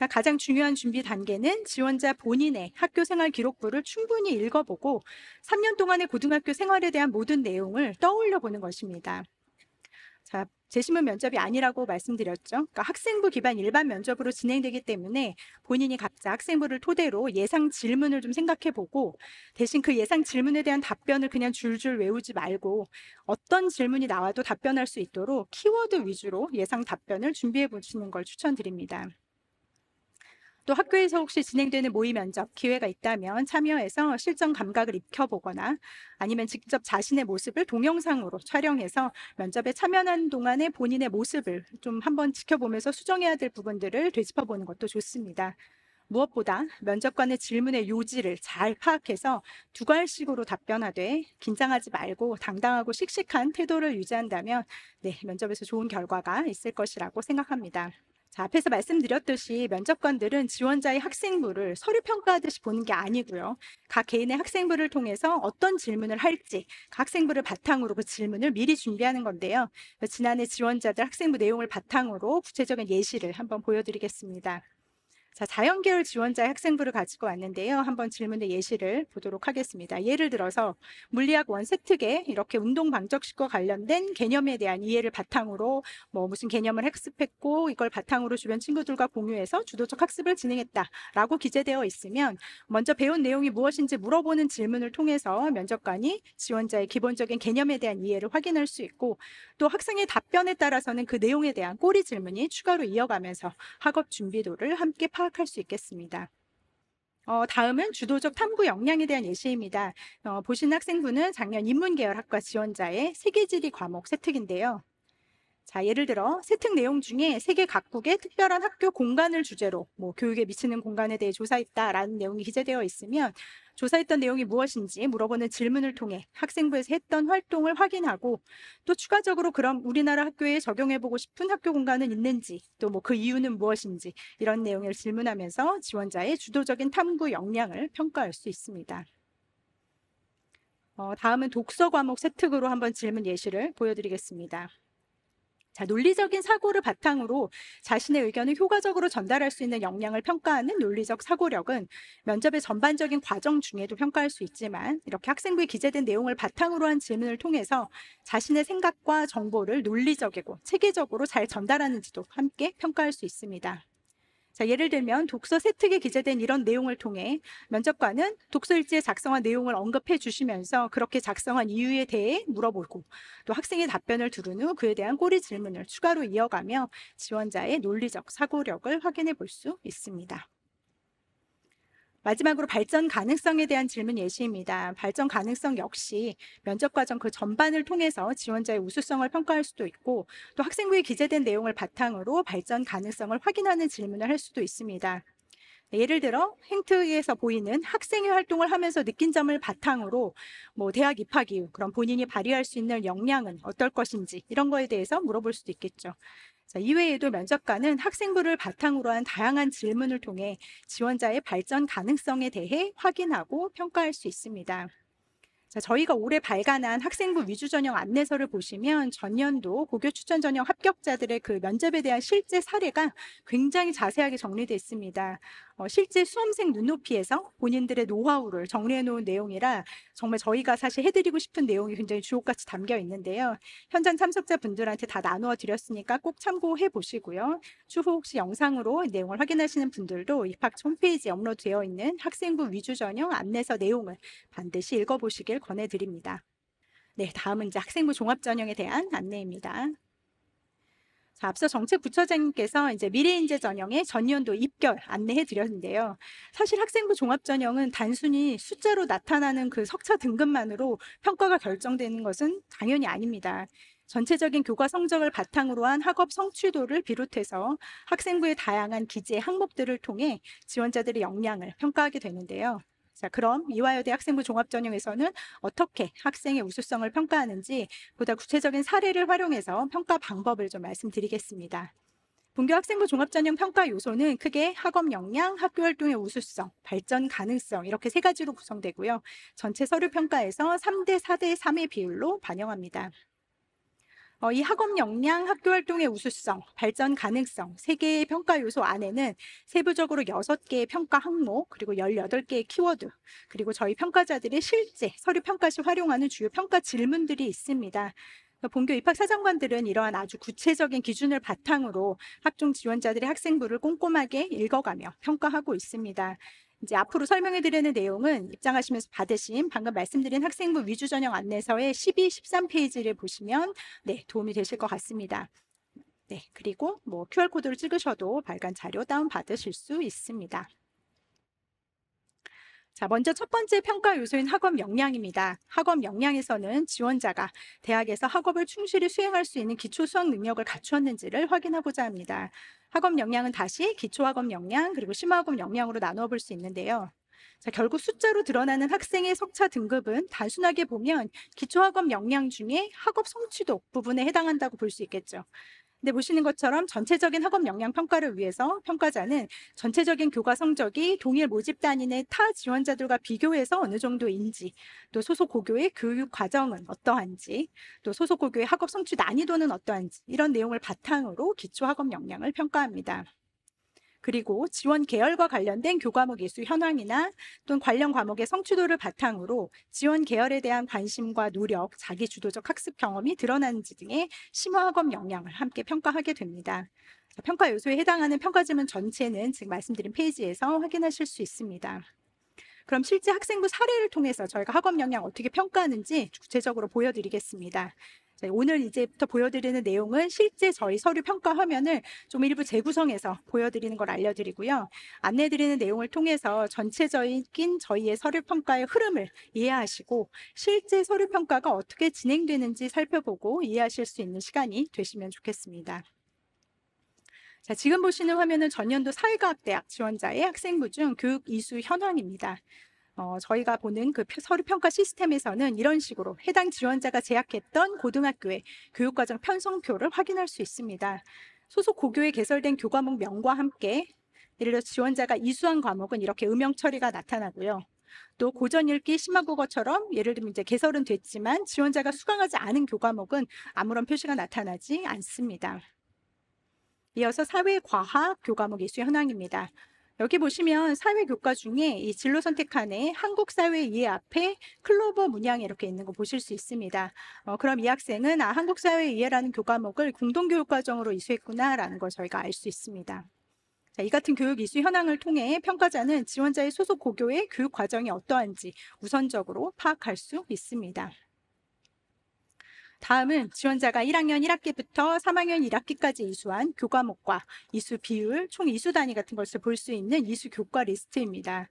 가장 중요한 준비 단계는 지원자 본인의 학교 생활 기록부를 충분히 읽어보고 3년 동안의 고등학교 생활에 대한 모든 내용을 떠올려 보는 것입니다. 자, 제시문 면접이 아니라고 말씀드렸죠. 그러니까 학생부 기반 일반 면접으로 진행되기 때문에 본인이 각자 학생부를 토대로 예상 질문을 좀 생각해 보고 대신 그 예상 질문에 대한 답변을 그냥 줄줄 외우지 말고 어떤 질문이 나와도 답변할 수 있도록 키워드 위주로 예상 답변을 준비해 보시는 걸 추천드립니다. 또 학교에서 혹시 진행되는 모의 면접 기회가 있다면 참여해서 실전 감각을 익혀보거나 아니면 직접 자신의 모습을 동영상으로 촬영해서 면접에 참여하는 동안에 본인의 모습을 좀 한번 지켜보면서 수정해야 될 부분들을 되짚어보는 것도 좋습니다. 무엇보다 면접관의 질문의 요지를 잘 파악해서 두괄식으로 답변하되 긴장하지 말고 당당하고 씩씩한 태도를 유지한다면 면접에서 좋은 결과가 있을 것이라고 생각합니다. 자, 앞에서 말씀드렸듯이 면접관들은 지원자의 학생부를 서류 평가하듯이 보는 게 아니고요. 각 개인의 학생부를 통해서 어떤 질문을 할지 각 학생부를 바탕으로 그 질문을 미리 준비하는 건데요. 지난해 지원자들 학생부 내용을 바탕으로 구체적인 예시를 한번 보여드리겠습니다. 자, 자연계열 지원자의 학생부를 가지고 왔는데요. 한번 질문의 예시를 보도록 하겠습니다. 예를 들어서 물리학 원세특에 이렇게 운동 방정식과 관련된 개념에 대한 이해를 바탕으로 무슨 개념을 학습했고 이걸 바탕으로 주변 친구들과 공유해서 주도적 학습을 진행했다라고 기재되어 있으면 먼저 배운 내용이 무엇인지 물어보는 질문을 통해서 면접관이 지원자의 기본적인 개념에 대한 이해를 확인할 수 있고 또 학생의 답변에 따라서는 그 내용에 대한 꼬리 질문이 추가로 이어가면서 학업 준비도를 함께 파악할 수 있겠습니다. 다음은 주도적 탐구 역량에 대한 예시입니다. 보신 학생부는 작년 인문계열학과 지원자의 세계지리 과목 세특인데요. 자, 예를 들어 세특 내용 중에 세계 각국의 특별한 학교 공간을 주제로 교육에 미치는 공간에 대해 조사했다라는 내용이 기재되어 있으면 조사했던 내용이 무엇인지 물어보는 질문을 통해 학생부에서 했던 활동을 확인하고 또 추가적으로 그럼 우리나라 학교에 적용해보고 싶은 학교 공간은 있는지 또 그 이유는 무엇인지 이런 내용을 질문하면서 지원자의 주도적인 탐구 역량을 평가할 수 있습니다. 다음은 독서 과목 세특으로 한번 질문 예시를 보여드리겠습니다. 자, 논리적인 사고를 바탕으로 자신의 의견을 효과적으로 전달할 수 있는 역량을 평가하는 논리적 사고력은 면접의 전반적인 과정 중에도 평가할 수 있지만 이렇게 학생부에 기재된 내용을 바탕으로 한 질문을 통해서 자신의 생각과 정보를 논리적이고 체계적으로 잘 전달하는지도 함께 평가할 수 있습니다. 자, 예를 들면 독서 세특에 기재된 이런 내용을 통해 면접관은 독서 일지에 작성한 내용을 언급해 주시면서 그렇게 작성한 이유에 대해 물어보고 또 학생의 답변을 들은 후 그에 대한 꼬리 질문을 추가로 이어가며 지원자의 논리적 사고력을 확인해 볼 수 있습니다. 마지막으로 발전 가능성에 대한 질문 예시입니다. 발전 가능성 역시 면접 과정 그 전반을 통해서 지원자의 우수성을 평가할 수도 있고 또 학생부에 기재된 내용을 바탕으로 발전 가능성을 확인하는 질문을 할 수도 있습니다. 예를 들어 행트에서 보이는 학생회 활동을 하면서 느낀 점을 바탕으로 대학 입학 이후 그럼 본인이 발휘할 수 있는 역량은 어떨 것인지 이런 거에 대해서 물어볼 수도 있겠죠. 자, 이외에도 면접관은 학생부를 바탕으로 한 다양한 질문을 통해 지원자의 발전 가능성에 대해 확인하고 평가할 수 있습니다. 자, 저희가 올해 발간한 학생부 위주 전형 안내서를 보시면 전년도 고교 추천 전형 합격자들의 그 면접에 대한 실제 사례가 굉장히 자세하게 정리되어 있습니다. 실제 수험생 눈높이에서 본인들의 노하우를 정리해 놓은 내용이라 정말 저희가 사실 해드리고 싶은 내용이 굉장히 주옥같이 담겨 있는데요. 현장 참석자분들한테 다 나누어 드렸으니까 꼭 참고해 보시고요. 추후 혹시 영상으로 내용을 확인하시는 분들도 입학 홈페이지에 업로드되어 있는 학생부 위주 전형 안내서 내용을 반드시 읽어보시길 권해드립니다. 네, 다음은 이제 학생부 종합 전형에 대한 안내입니다. 자, 앞서 정책부처장님께서 이제 미래인재 전형의 전년도 입결 안내해 드렸는데요. 사실 학생부 종합 전형은 단순히 숫자로 나타나는 그 석차 등급만으로 평가가 결정되는 것은 당연히 아닙니다. 전체적인 교과 성적을 바탕으로 한 학업 성취도를 비롯해서 학생부의 다양한 기재 항목들을 통해 지원자들의 역량을 평가하게 되는데요. 자, 그럼 이화여대 학생부 종합전형에서는 어떻게 학생의 우수성을 평가하는지 보다 구체적인 사례를 활용해서 평가 방법을 좀 말씀드리겠습니다. 본교 학생부 종합전형 평가 요소는 크게 학업 역량, 학교 활동의 우수성, 발전 가능성 이렇게 세 가지로 구성되고요. 전체 서류 평가에서 3대 4대 3의 비율로 반영합니다. 이 학업 역량, 학교 활동의 우수성, 발전 가능성 세 개의 평가 요소 안에는 세부적으로 6개의 평가 항목, 그리고 18개의 키워드, 그리고 저희 평가자들이 실제 서류 평가 시 활용하는 주요 평가 질문들이 있습니다. 본교 입학 사정관들은 이러한 아주 구체적인 기준을 바탕으로 학종 지원자들의 학생부를 꼼꼼하게 읽어가며 평가하고 있습니다. 이제 앞으로 설명해 드리는 내용은 입장하시면서 받으신 방금 말씀드린 학생부 위주 전형 안내서의 12, 13페이지를 보시면 네, 도움이 되실 것 같습니다. 네, 그리고 뭐 QR코드를 찍으셔도 발간 자료 다운 받으실 수 있습니다. 자, 먼저 첫 번째 평가 요소인 학업 역량입니다. 학업 역량에서는 지원자가 대학에서 학업을 충실히 수행할 수 있는 기초 수학 능력을 갖추었는지를 확인하고자 합니다. 학업 역량은 다시 기초 학업 역량 그리고 심화 학업 역량으로 나누어 볼 수 있는데요. 자, 결국 숫자로 드러나는 학생의 석차 등급은 단순하게 보면 기초 학업 역량 중에 학업 성취도 부분에 해당한다고 볼 수 있겠죠. 근데 보시는 것처럼 전체적인 학업 역량 평가를 위해서 평가자는 전체적인 교과 성적이 동일 모집 단위의 타 지원자들과 비교해서 어느 정도인지, 또 소속 고교의 교육 과정은 어떠한지, 또 소속 고교의 학업 성취 난이도는 어떠한지 이런 내용을 바탕으로 기초 학업 역량을 평가합니다. 그리고 지원 계열과 관련된 교과목 이수 현황이나 또는 관련 과목의 성취도를 바탕으로 지원 계열에 대한 관심과 노력, 자기 주도적 학습 경험이 드러나는지 등의 심화 학업 역량을 함께 평가하게 됩니다. 평가 요소에 해당하는 평가 질문 전체는 지금 말씀드린 페이지에서 확인하실 수 있습니다. 그럼 실제 학생부 사례를 통해서 저희가 학업 역량 어떻게 평가하는지 구체적으로 보여드리겠습니다. 오늘 이제부터 보여드리는 내용은 실제 저희 서류 평가 화면을 좀 일부 재구성해서 보여드리는 걸 알려드리고요. 안내드리는 내용을 통해서 전체적인 저희의 서류 평가의 흐름을 이해하시고 실제 서류 평가가 어떻게 진행되는지 살펴보고 이해하실 수 있는 시간이 되시면 좋겠습니다. 자, 지금 보시는 화면은 전년도 사회과학대학 지원자의 학생부 중 교육 이수 현황입니다. 저희가 보는 그 서류 평가 시스템에서는 이런 식으로 해당 지원자가 재학했던 고등학교의 교육과정 편성표를 확인할 수 있습니다. 소속 고교에 개설된 교과목 명과 함께 예를 들어 지원자가 이수한 과목은 이렇게 음영 처리가 나타나고요. 또 고전 읽기 심화국어처럼 예를 들면 이제 개설은 됐지만 지원자가 수강하지 않은 교과목은 아무런 표시가 나타나지 않습니다. 이어서 사회과학 교과목 이수 현황입니다. 여기 보시면 사회교과 중에 이 진로 선택칸에 한국사회 이해 앞에 클로버 문양이 이렇게 있는 거 보실 수 있습니다. 그럼 이 학생은 한국사회 이해라는 교과목을 공동교육과정으로 이수했구나라는 걸 저희가 알 수 있습니다. 자, 이 같은 교육 이수 현황을 통해 평가자는 지원자의 소속 고교의 교육 과정이 어떠한지 우선적으로 파악할 수 있습니다. 다음은 지원자가 1학년 1학기부터 3학년 1학기까지 이수한 교과목과 이수 비율, 총 이수 단위 같은 것을 볼 수 있는 이수 교과 리스트입니다.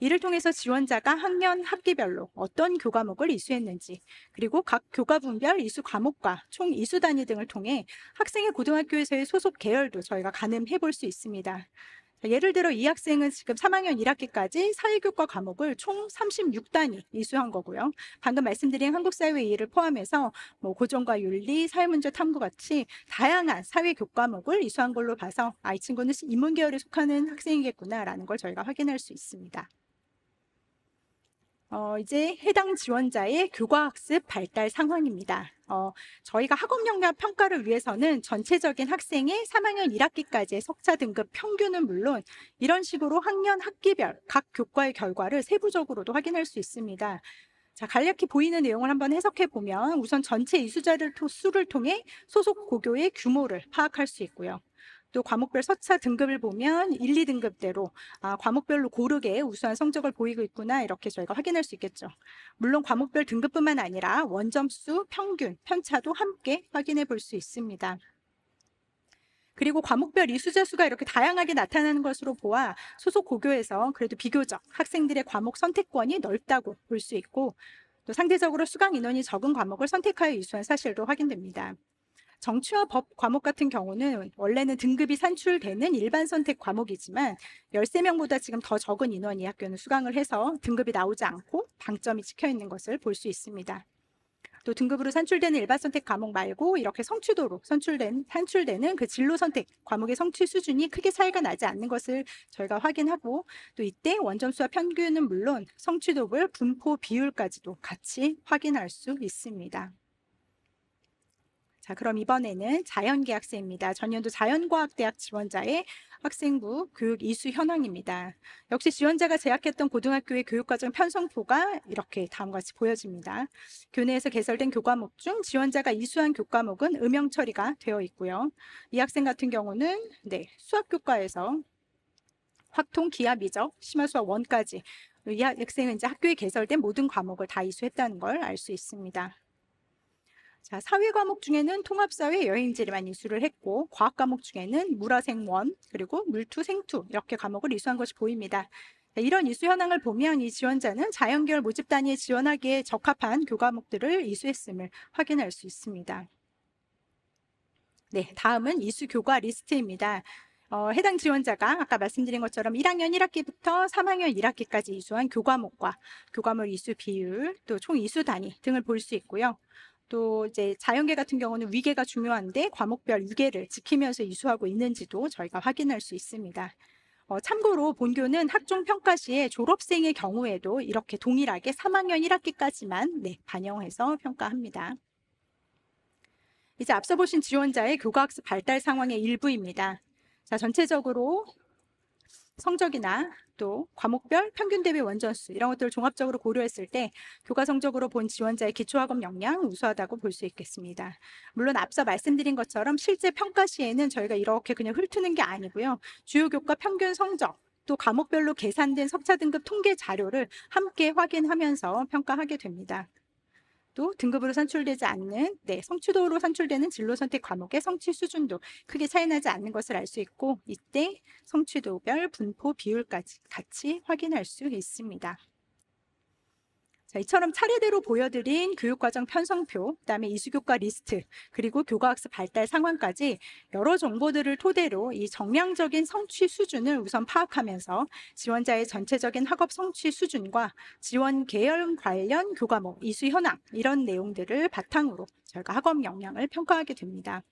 이를 통해서 지원자가 학년 학기별로 어떤 교과목을 이수했는지, 그리고 각 교과분별 이수 과목과 총 이수 단위 등을 통해 학생의 고등학교에서의 소속 계열도 저희가 가늠해 볼 수 있습니다. 예를 들어 이 학생은 지금 3학년 1학기까지 사회교과 과목을 총 36단위 이수한 거고요. 방금 말씀드린 한국사회 이해를 포함해서 뭐 고전과 윤리, 사회문제 탐구 같이 다양한 사회교과목을 이수한 걸로 봐서 이 친구는 인문계열에 속하는 학생이겠구나라는 걸 저희가 확인할 수 있습니다. 이제 해당 지원자의 교과학습 발달 상황입니다. 저희가 학업 역량 평가를 위해서는 전체적인 학생의 3학년 1학기까지의 석차 등급 평균은 물론 이런 식으로 학년 학기별 각 교과의 결과를 세부적으로도 확인할 수 있습니다. 자, 간략히 보이는 내용을 한번 해석해 보면 우선 전체 이수자를 수를 통해 소속 고교의 규모를 파악할 수 있고요. 또 과목별 서차 등급을 보면 1, 2등급대로 과목별로 고르게 우수한 성적을 보이고 있구나 이렇게 저희가 확인할 수 있겠죠. 물론 과목별 등급뿐만 아니라 원점수, 평균, 편차도 함께 확인해 볼 수 있습니다. 그리고 과목별 이수자 수가 이렇게 다양하게 나타나는 것으로 보아 소속 고교에서 그래도 비교적 학생들의 과목 선택권이 넓다고 볼 수 있고 또 상대적으로 수강 인원이 적은 과목을 선택하여 이수한 사실도 확인됩니다. 정치와 법 과목 같은 경우는 원래는 등급이 산출되는 일반 선택 과목이지만 13명보다 지금 더 적은 인원이 학교는 수강을 해서 등급이 나오지 않고 방점이 찍혀 있는 것을 볼 수 있습니다. 또 등급으로 산출되는 일반 선택 과목 말고 이렇게 성취도로 산출되는 그 진로 선택 과목의 성취 수준이 크게 차이가 나지 않는 것을 저희가 확인하고 또 이때 원점수와 평균은 물론 성취도별 분포 비율까지도 같이 확인할 수 있습니다. 자, 그럼 이번에는 자연계학생입니다. 전년도 자연과학대학 지원자의 학생부 교육 이수 현황입니다. 역시 지원자가 재학했던 고등학교의 교육과정 편성표가 이렇게 다음과 같이 보여집니다. 교내에서 개설된 교과목 중 지원자가 이수한 교과목은 음영 처리가 되어 있고요. 이 학생 같은 경우는 수학교과에서 확통, 기하, 미적, 심화수학 1까지 이 학생은 이제 학교에 개설된 모든 과목을 다 이수했다는 걸 알 수 있습니다. 자, 사회 과목 중에는 통합사회, 여행지리만 이수를 했고 과학 과목 중에는 물화생 1 그리고 물투, 생투 이렇게 과목을 이수한 것이 보입니다. 이런 이수 현황을 보면 이 지원자는 자연계열 모집 단위에 지원하기에 적합한 교과목들을 이수했음을 확인할 수 있습니다. 네, 다음은 이수 교과 리스트입니다. 해당 지원자가 아까 말씀드린 것처럼 1학년 1학기부터 3학년 1학기까지 이수한 교과목과 교과목 이수 비율, 또 총 이수 단위 등을 볼 수 있고요. 또 이제 자연계 같은 경우는 위계가 중요한데 과목별 위계를 지키면서 이수하고 있는지도 저희가 확인할 수 있습니다. 참고로 본교는 학종 평가 시에 졸업생의 경우에도 이렇게 동일하게 3학년 1학기까지만 반영해서 평가합니다. 이제 앞서 보신 지원자의 교과학습 발달 상황의 일부입니다. 자, 전체적으로 성적이나 또 과목별 평균 대비 원전수 이런 것들을 종합적으로 고려했을 때 교과 성적으로 본 지원자의 기초학업 역량 우수하다고 볼 수 있겠습니다. 물론 앞서 말씀드린 것처럼 실제 평가 시에는 저희가 이렇게 그냥 훑는 게 아니고요. 주요 교과 평균 성적 또 과목별로 계산된 석차 등급 통계 자료를 함께 확인하면서 평가하게 됩니다. 또 등급으로 산출되지 않는 성취도로 산출되는 진로 선택 과목의 성취 수준도 크게 차이 나지 않는 것을 알 수 있고 이때 성취도별 분포 비율까지 같이 확인할 수 있습니다. 자, 이처럼 차례대로 보여드린 교육과정 편성표, 그다음에 이수교과 리스트, 그리고 교과학습 발달 상황까지 여러 정보들을 토대로 이 정량적인 성취 수준을 우선 파악하면서 지원자의 전체적인 학업 성취 수준과 지원 계열 관련 교과목, 이수 현황 이런 내용들을 바탕으로 저희가 학업 역량을 평가하게 됩니다.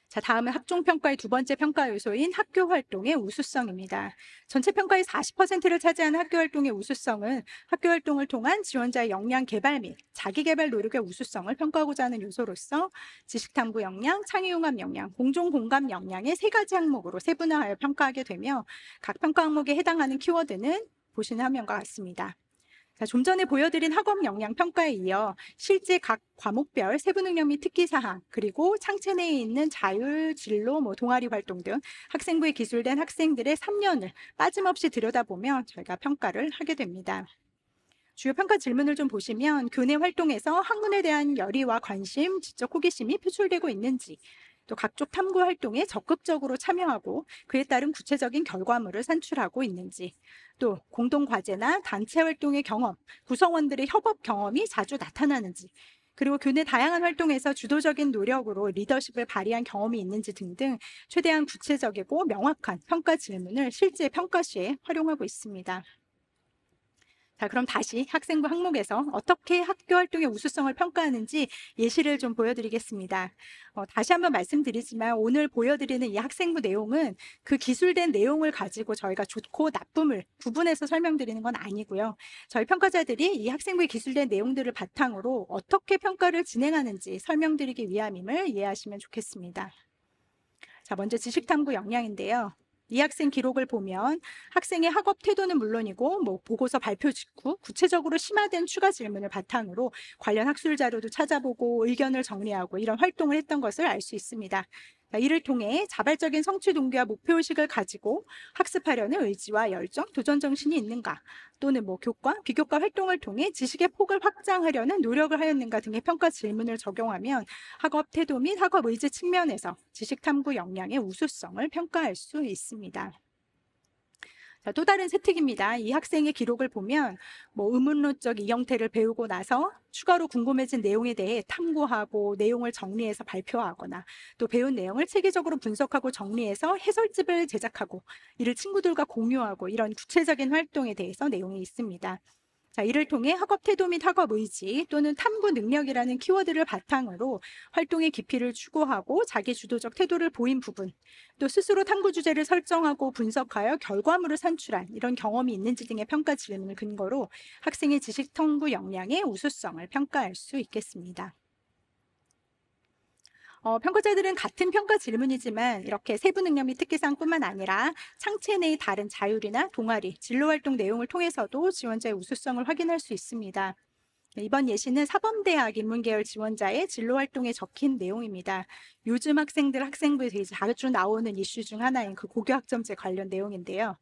자, 다음은 학종평가의 두 번째 평가 요소인 학교활동의 우수성입니다. 전체 평가의 40%를 차지하는 학교활동의 우수성은 학교활동을 통한 지원자의 역량 개발 및 자기개발 노력의 우수성을 평가하고자 하는 요소로서 지식탐구 역량, 창의융합 역량, 공존공감 역량의 세 가지 항목으로 세분화하여 평가하게 되며 각 평가 항목에 해당하는 키워드는 보시는 화면과 같습니다. 자, 좀 전에 보여드린 학업 역량 평가에 이어 실제 각 과목별 세부 능력 및 특기 사항 그리고 창체 내에 있는 자율, 진로, 동아리 활동 등 학생부에 기술된 학생들의 3년을 빠짐없이 들여다보며 저희가 평가를 하게 됩니다. 주요 평가 질문을 좀 보시면 교내 활동에서 학문에 대한 열의와 관심, 지적 호기심이 표출되고 있는지 또 각종 탐구 활동에 적극적으로 참여하고 그에 따른 구체적인 결과물을 산출하고 있는지 또 공동 과제나 단체 활동의 경험, 구성원들의 협업 경험이 자주 나타나는지 그리고 교내 다양한 활동에서 주도적인 노력으로 리더십을 발휘한 경험이 있는지 등등 최대한 구체적이고 명확한 평가 질문을 실제 평가 시에 활용하고 있습니다. 자, 그럼 다시 학생부 항목에서 어떻게 학교 활동의 우수성을 평가하는지 예시를 좀 보여드리겠습니다. 다시 한번 말씀드리지만 오늘 보여드리는 이 학생부 내용은 그 기술된 내용을 가지고 저희가 좋고 나쁨을 구분해서 설명드리는 건 아니고요. 저희 평가자들이 이 학생부의 기술된 내용들을 바탕으로 어떻게 평가를 진행하는지 설명드리기 위함임을 이해하시면 좋겠습니다. 자, 먼저 지식탐구 역량인데요. 이 학생 기록을 보면 학생의 학업 태도는 물론이고 보고서 발표 직후 구체적으로 심화된 추가 질문을 바탕으로 관련 학술 자료도 찾아보고 의견을 정리하고 이런 활동을 했던 것을 알 수 있습니다. 이를 통해 자발적인 성취 동기와 목표의식을 가지고 학습하려는 의지와 열정, 도전 정신이 있는가, 또는 교과, 비교과 활동을 통해 지식의 폭을 확장하려는 노력을 하였는가 등의 평가 질문을 적용하면 학업 태도 및 학업 의지 측면에서 지식 탐구 역량의 우수성을 평가할 수 있습니다. 자, 또 다른 세특입니다. 이 학생의 기록을 보면 의문론적 이형태를 배우고 나서 추가로 궁금해진 내용에 대해 탐구하고 내용을 정리해서 발표하거나 또 배운 내용을 체계적으로 분석하고 정리해서 해설집을 제작하고 이를 친구들과 공유하고 이런 구체적인 활동에 대해서 내용이 있습니다. 자, 이를 통해 학업 태도 및 학업 의지 또는 탐구 능력이라는 키워드를 바탕으로 활동의 깊이를 추구하고 자기 주도적 태도를 보인 부분, 또 스스로 탐구 주제를 설정하고 분석하여 결과물을 산출한 이런 경험이 있는지 등의 평가 질문을 근거로 학생의 지식 탐구 역량의 우수성을 평가할 수 있겠습니다. 평가자들은 같은 평가 질문이지만 이렇게 세부 능력 및 특기사항뿐만 아니라 창체 내의 다른 자율이나 동아리, 진로활동 내용을 통해서도 지원자의 우수성을 확인할 수 있습니다. 이번 예시는 사범대학 인문계열 지원자의 진로활동에 적힌 내용입니다. 요즘 학생들 학생부에 자주 나오는 이슈 중 하나인 그 고교학점제 관련 내용인데요.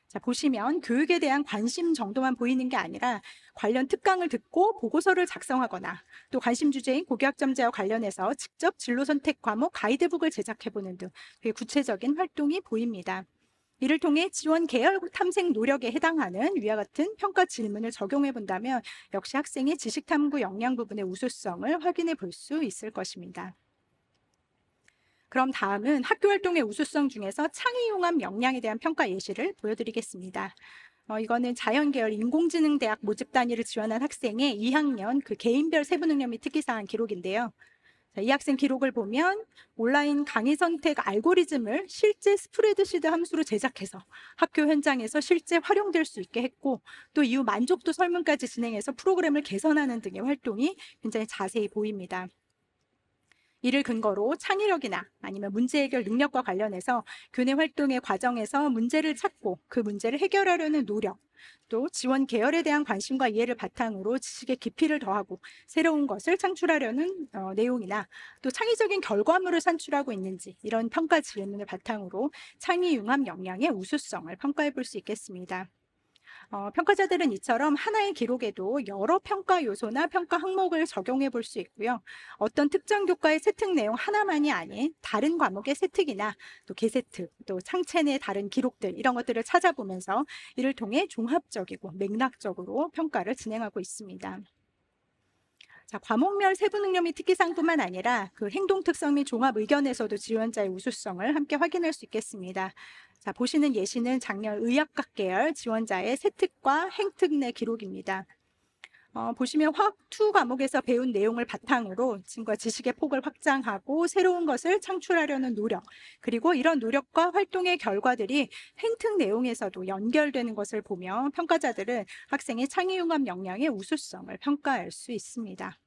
자, 보시면 교육에 대한 관심 정도만 보이는 게 아니라 관련 특강을 듣고 보고서를 작성하거나 또 관심 주제인 고교학점제와 관련해서 직접 진로 선택 과목 가이드북을 제작해보는 등 되게 구체적인 활동이 보입니다. 이를 통해 지원 계열 탐색 노력에 해당하는 위와 같은 평가 질문을 적용해 본다면 역시 학생의 지식 탐구 역량 부분의 우수성을 확인해 볼 수 있을 것입니다. 그럼 다음은 학교 활동의 우수성 중에서 창의융합 역량에 대한 평가 예시를 보여드리겠습니다. 이거는 자연계열 인공지능대학 모집 단위를 지원한 학생의 2학년 그 개인별 세부 능력 및 특기사항 기록인데요. 자, 이 학생 기록을 보면 온라인 강의 선택 알고리즘을 실제 스프레드시트 함수로 제작해서 학교 현장에서 실제 활용될 수 있게 했고 또 이후 만족도 설문까지 진행해서 프로그램을 개선하는 등의 활동이 굉장히 자세히 보입니다. 이를 근거로 창의력이나 아니면 문제 해결 능력과 관련해서 교내 활동의 과정에서 문제를 찾고 그 문제를 해결하려는 노력, 또 지원 계열에 대한 관심과 이해를 바탕으로 지식의 깊이를 더하고 새로운 것을 창출하려는 내용이나 또 창의적인 결과물을 산출하고 있는지 이런 평가 질문을 바탕으로 창의융합 역량의 우수성을 평가해 볼 수 있겠습니다. 평가자들은 이처럼 하나의 기록에도 여러 평가 요소나 평가 항목을 적용해 볼 수 있고요. 어떤 특정 교과의 세특 내용 하나만이 아닌 다른 과목의 세특이나 또 개세특, 또 창체 내 다른 기록들 이런 것들을 찾아보면서 이를 통해 종합적이고 맥락적으로 평가를 진행하고 있습니다. 자, 과목별 세부 능력 및 특기사항뿐만 아니라 그 행동 특성 및 종합 의견에서도 지원자의 우수성을 함께 확인할 수 있겠습니다. 자, 보시는 예시는 작년 의학학 계열 지원자의 세특과 행특 내 기록입니다. 보시면 화학 2 과목에서 배운 내용을 바탕으로 지금과 지식의 폭을 확장하고 새로운 것을 창출하려는 노력, 그리고 이런 노력과 활동의 결과들이 행특 내용에서도 연결되는 것을 보며 평가자들은 학생의 창의융합 역량의 우수성을 평가할 수 있습니다.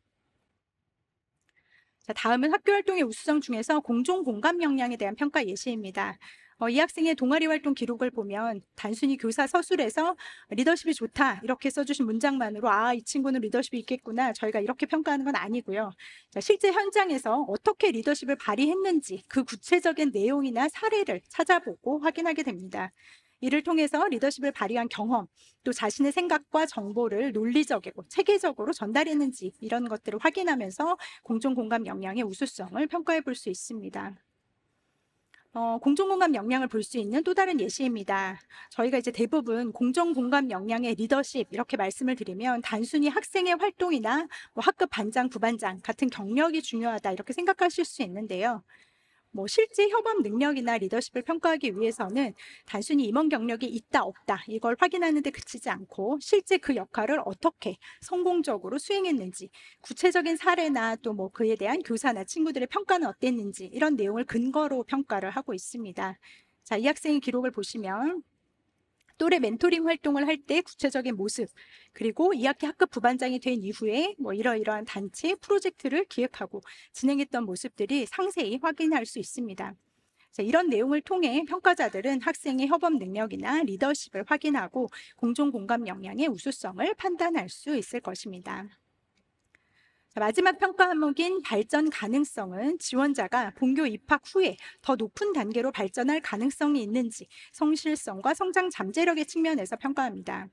자, 다음은 학교 활동의 우수성 중에서 공존 공감 역량에 대한 평가 예시입니다. 이 학생의 동아리 활동 기록을 보면 단순히 교사 서술에서 리더십이 좋다 이렇게 써주신 문장만으로 이 친구는 리더십이 있겠구나 저희가 이렇게 평가하는 건 아니고요. 자, 실제 현장에서 어떻게 리더십을 발휘했는지 그 구체적인 내용이나 사례를 찾아보고 확인하게 됩니다. 이를 통해서 리더십을 발휘한 경험, 또 자신의 생각과 정보를 논리적이고 체계적으로 전달했는지 이런 것들을 확인하면서 공존공감 역량의 우수성을 평가해 볼 수 있습니다. 공존공감 역량을 볼 수 있는 또 다른 예시입니다. 저희가 이제 대부분 공존공감 역량의 리더십 이렇게 말씀을 드리면 단순히 학생의 활동이나 학급 반장, 부반장 같은 경력이 중요하다 이렇게 생각하실 수 있는데요. 뭐 실제 협업 능력이나 리더십을 평가하기 위해서는 단순히 임원 경력이 있다 없다 이걸 확인하는 데 그치지 않고 실제 그 역할을 어떻게 성공적으로 수행했는지, 구체적인 사례나 또 뭐 그에 대한 교사나 친구들의 평가는 어땠는지 이런 내용을 근거로 평가를 하고 있습니다. 자, 이 학생의 기록을 보시면 또래 멘토링 활동을 할 때 구체적인 모습, 그리고 2학기 학급 부반장이 된 이후에 뭐 이러이러한 단체 프로젝트를 기획하고 진행했던 모습들이 상세히 확인할 수 있습니다. 자, 이런 내용을 통해 평가자들은 학생의 협업 능력이나 리더십을 확인하고 공정 공감 역량의 우수성을 판단할 수 있을 것입니다. 자, 마지막 평가 항목인 발전 가능성은 지원자가 본교 입학 후에 더 높은 단계로 발전할 가능성이 있는지 성실성과 성장 잠재력의 측면에서 평가합니다.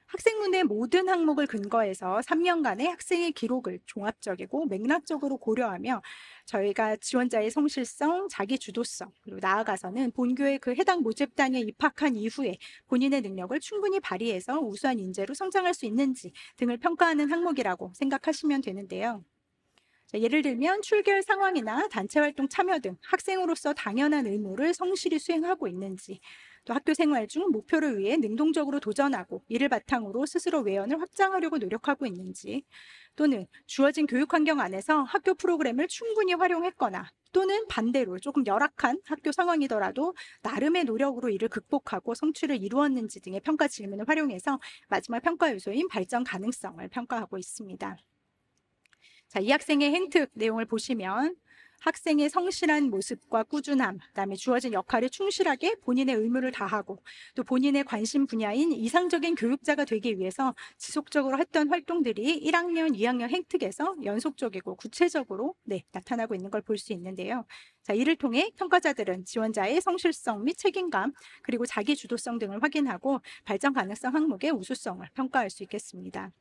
학생문의 모든 항목을 근거해서 3년간의 학생의 기록을 종합적이고 맥락적으로 고려하며 저희가 지원자의 성실성, 자기 주도성, 그리고 나아가서는 본교의 그 해당 모집단에 입학한 이후에 본인의 능력을 충분히 발휘해서 우수한 인재로 성장할 수 있는지 등을 평가하는 항목이라고 생각하시면 되는데요. 자, 예를 들면 출결 상황이나 단체 활동 참여 등 학생으로서 당연한 의무를 성실히 수행하고 있는지, 또 학교 생활 중 목표를 위해 능동적으로 도전하고 이를 바탕으로 스스로 외연을 확장하려고 노력하고 있는지, 또는 주어진 교육 환경 안에서 학교 프로그램을 충분히 활용했거나 또는 반대로 조금 열악한 학교 상황이더라도 나름의 노력으로 이를 극복하고 성취를 이루었는지 등의 평가 질문을 활용해서 마지막 평가 요소인 발전 가능성을 평가하고 있습니다. 자, 이 학생의 행특 내용을 보시면 학생의 성실한 모습과 꾸준함, 그다음에 주어진 역할에 충실하게 본인의 의무를 다하고 또 본인의 관심 분야인 이상적인 교육자가 되기 위해서 지속적으로 했던 활동들이 1학년, 2학년 행특에서 연속적이고 구체적으로 나타나고 있는 걸 볼 수 있는데요. 자, 이를 통해 평가자들은 지원자의 성실성 및 책임감, 그리고 자기 주도성 등을 확인하고 발전 가능성 항목의 우수성을 평가할 수 있겠습니다.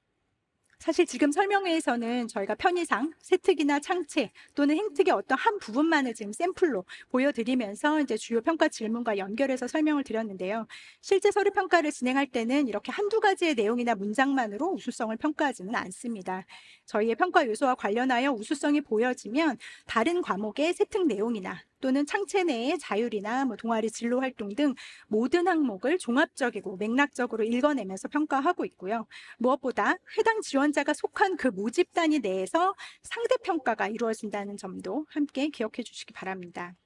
사실 지금 설명회에서는 저희가 편의상 세특이나 창체 또는 행특의 어떤 한 부분만을 지금 샘플로 보여드리면서 이제 주요 평가 질문과 연결해서 설명을 드렸는데요. 실제 서류 평가를 진행할 때는 이렇게 한두 가지의 내용이나 문장만으로 우수성을 평가하지는 않습니다. 저희의 평가 요소와 관련하여 우수성이 보여지면 다른 과목의 세특 내용이나 또는 창체 내의 자율이나 동아리 진로 활동 등 모든 항목을 종합적이고 맥락적으로 읽어내면서 평가하고 있고요. 무엇보다 해당 지원자가 속한 그 모집 단위 내에서 상대 평가가 이루어진다는 점도 함께 기억해 주시기 바랍니다.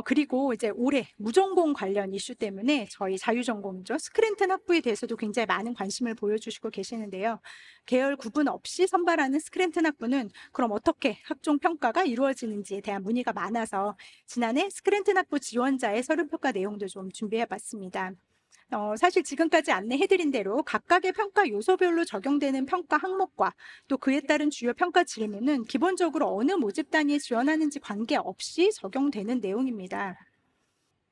그리고 이제 올해 무전공 관련 이슈 때문에 저희 자유전공이죠. 스크랜튼 학부에 대해서도 굉장히 많은 관심을 보여주시고 계시는데요. 계열 구분 없이 선발하는 스크랜튼 학부는 그럼 어떻게 학종 평가가 이루어지는지에 대한 문의가 많아서 지난해 스크랜튼 학부 지원자의 서류 평가 내용도 좀 준비해 봤습니다. 사실 지금까지 안내해드린 대로 각각의 평가 요소별로 적용되는 평가 항목과 또 그에 따른 주요 평가 질문은 기본적으로 어느 모집 단위에 지원하는지 관계없이 적용되는 내용입니다.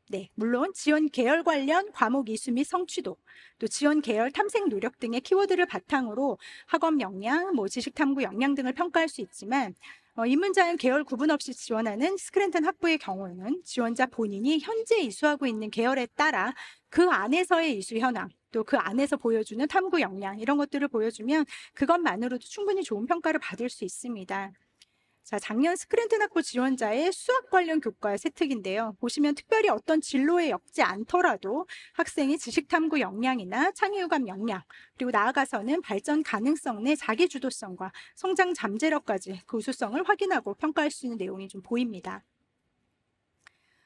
네, 물론 지원 계열 관련 과목 이수 및 성취도, 또 지원 계열 탐색 노력 등의 키워드를 바탕으로 학업 역량, 지식 탐구 역량 등을 평가할 수 있지만 입문자는 계열 구분 없이 지원하는 스크랜튼 학부의 경우는 지원자 본인이 현재 이수하고 있는 계열에 따라 그 안에서의 이수 현황, 또 그 안에서 보여주는 탐구 역량 이런 것들을 보여주면 그것만으로도 충분히 좋은 평가를 받을 수 있습니다. 자, 작년 스크랜튼 학부 지원자의 수학 관련 교과 세특인데요. 보시면 특별히 어떤 진로에 엮지 않더라도 학생의 지식 탐구 역량이나 창의유감 역량, 그리고 나아가서는 발전 가능성 내 자기 주도성과 성장 잠재력까지 그 우수성을 확인하고 평가할 수 있는 내용이 좀 보입니다.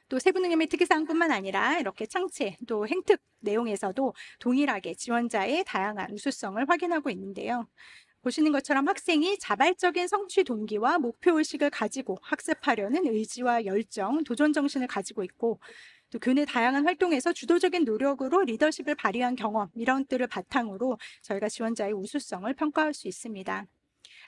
또 세부능력의 특이사항뿐만 아니라 이렇게 창체, 또 행특 내용에서도 동일하게 지원자의 다양한 우수성을 확인하고 있는데요. 보시는 것처럼 학생이 자발적인 성취 동기와 목표의식을 가지고 학습하려는 의지와 열정, 도전 정신을 가지고 있고 또 교내 다양한 활동에서 주도적인 노력으로 리더십을 발휘한 경험 이런 것들을 바탕으로 저희가 지원자의 우수성을 평가할 수 있습니다.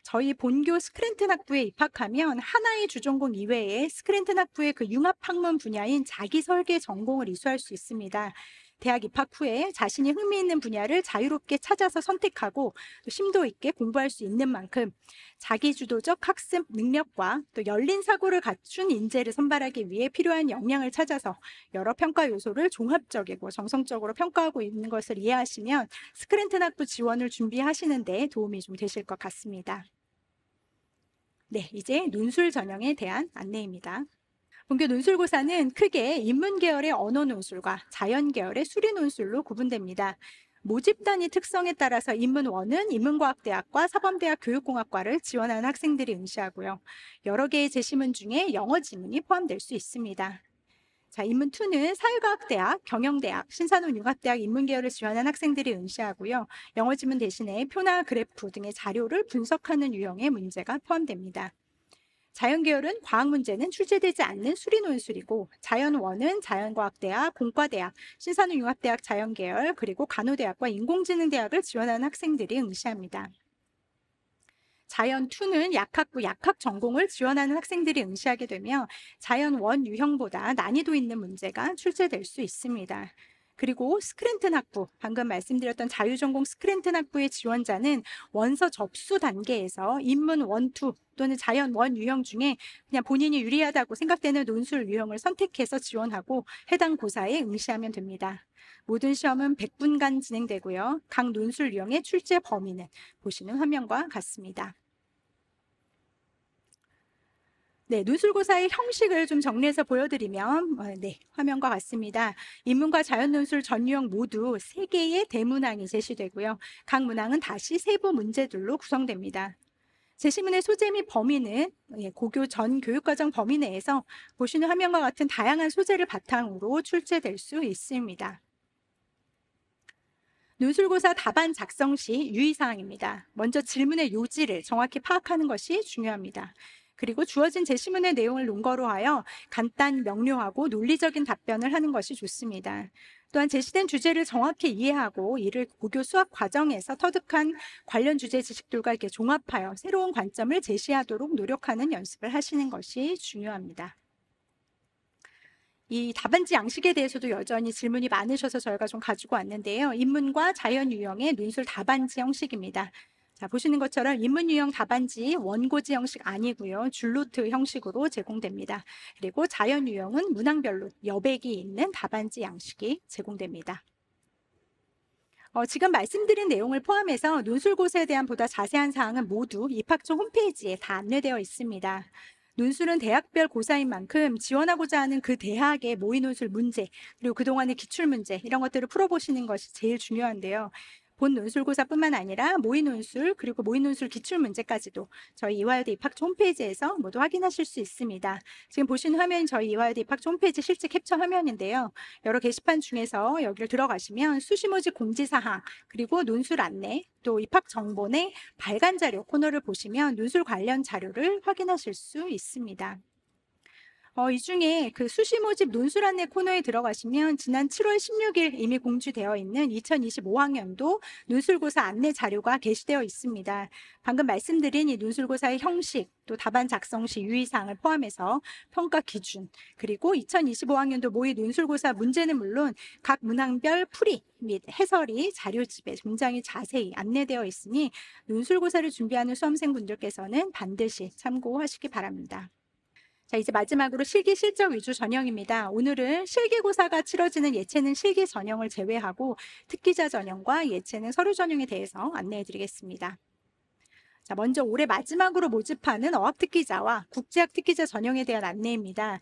저희 본교 스크랜튼 학부에 입학하면 하나의 주전공 이외에 스크랜튼 학부의 그 융합학문 분야인 자기설계 전공을 이수할 수 있습니다. 대학 입학 후에 자신이 흥미있는 분야를 자유롭게 찾아서 선택하고 또 심도 있게 공부할 수 있는 만큼 자기주도적 학습 능력과 또 열린 사고를 갖춘 인재를 선발하기 위해 필요한 역량을 찾아서 여러 평가 요소를 종합적이고 정성적으로 평가하고 있는 것을 이해하시면 스크랜튼 학부 지원을 준비하시는 데 도움이 좀 되실 것 같습니다. 네, 이제 논술 전형에 대한 안내입니다. 본교 논술고사는 크게 인문계열의 언어논술과 자연계열의 수리논술로 구분됩니다. 모집단위 특성에 따라서 인문1은 인문과학대학과 사범대학 교육공학과를 지원하는 학생들이 응시하고요. 여러 개의 제시문 중에 영어 지문이 포함될 수 있습니다. 자, 인문2는 사회과학대학, 경영대학, 신산업융합대학 인문계열을 지원한 학생들이 응시하고요. 영어 지문 대신에 표나 그래프 등의 자료를 분석하는 유형의 문제가 포함됩니다. 자연계열은 과학 문제는 출제되지 않는 수리논술이고, 자연1은 자연과학대학, 공과대학, 신산업융합대학 자연계열, 그리고 간호대학과 인공지능대학을 지원하는 학생들이 응시합니다. 자연2는 약학부, 약학 전공을 지원하는 학생들이 응시하게 되며 자연1 유형보다 난이도 있는 문제가 출제될 수 있습니다. 그리고 스크랜튼 학부, 방금 말씀드렸던 자유전공 스크랜튼 학부의 지원자는 원서 접수 단계에서 인문 1, 2 또는 자연 1 유형 중에 그냥 본인이 유리하다고 생각되는 논술 유형을 선택해서 지원하고 해당 고사에 응시하면 됩니다. 모든 시험은 100분간 진행되고요. 각 논술 유형의 출제 범위는 보시는 화면과 같습니다. 네, 논술고사의 형식을 좀 정리해서 보여드리면 네, 화면과 같습니다. 인문과 자연논술 전 유형 모두 3개의 대문항이 제시되고요. 각 문항은 다시 세부 문제들로 구성됩니다. 제시문의 소재 및 범위는 고교 전 교육과정 범위 내에서 보시는 화면과 같은 다양한 소재를 바탕으로 출제될 수 있습니다. 논술고사 답안 작성 시 유의사항입니다. 먼저 질문의 요지를 정확히 파악하는 것이 중요합니다. 그리고 주어진 제시문의 내용을 논거로 하여 간단, 명료하고 논리적인 답변을 하는 것이 좋습니다. 또한 제시된 주제를 정확히 이해하고 이를 고교 수학 과정에서 터득한 관련 주제 지식들과 이렇게 종합하여 새로운 관점을 제시하도록 노력하는 연습을 하시는 것이 중요합니다. 이 답안지 양식에 대해서도 여전히 질문이 많으셔서 저희가 좀 가지고 왔는데요. 인문과 자연 유형의 논술 답안지 형식입니다. 자, 보시는 것처럼 인문 유형 답안지 원고지 형식 아니고요. 줄노트 형식으로 제공됩니다. 그리고 자연 유형은 문항별로 여백이 있는 답안지 양식이 제공됩니다. 지금 말씀드린 내용을 포함해서 논술고사에 대한 보다 자세한 사항은 모두 입학처 홈페이지에 다 안내되어 있습니다. 논술은 대학별 고사인 만큼 지원하고자 하는 그 대학의 모의논술 문제, 그리고 그동안의 기출문제 이런 것들을 풀어보시는 것이 제일 중요한데요. 본 논술고사뿐만 아니라 모의논술 그리고 모의논술 기출문제까지도 저희 이화여대 입학처 홈페이지에서 모두 확인하실 수 있습니다. 지금 보시는 화면이 저희 이화여대 입학처 홈페이지 실제 캡처 화면인데요. 여러 게시판 중에서 여기를 들어가시면 수시 모집 공지사항 그리고 논술 안내 또 입학 정보내 발간 자료 코너를 보시면 논술 관련 자료를 확인하실 수 있습니다. 이 중에 그 수시 모집 논술 안내 코너에 들어가시면 지난 7월 16일 이미 공지되어 있는 2025학년도 논술고사 안내 자료가 게시되어 있습니다. 방금 말씀드린 이 논술고사의 형식, 또 답안 작성 시 유의사항을 포함해서 평가 기준, 그리고 2025학년도 모의 논술고사 문제는 물론 각 문항별 풀이 및 해설이 자료집에 굉장히 자세히 안내되어 있으니 논술고사를 준비하는 수험생분들께서는 반드시 참고하시기 바랍니다. 자, 이제 마지막으로 실기 실적 위주 전형입니다. 오늘은 실기고사가 치러지는 예체능 실기 전형을 제외하고 특기자 전형과 예체능 서류 전형에 대해서 안내해 드리겠습니다. 자, 먼저 올해 마지막으로 모집하는 어학특기자와 국제학 특기자 전형에 대한 안내입니다.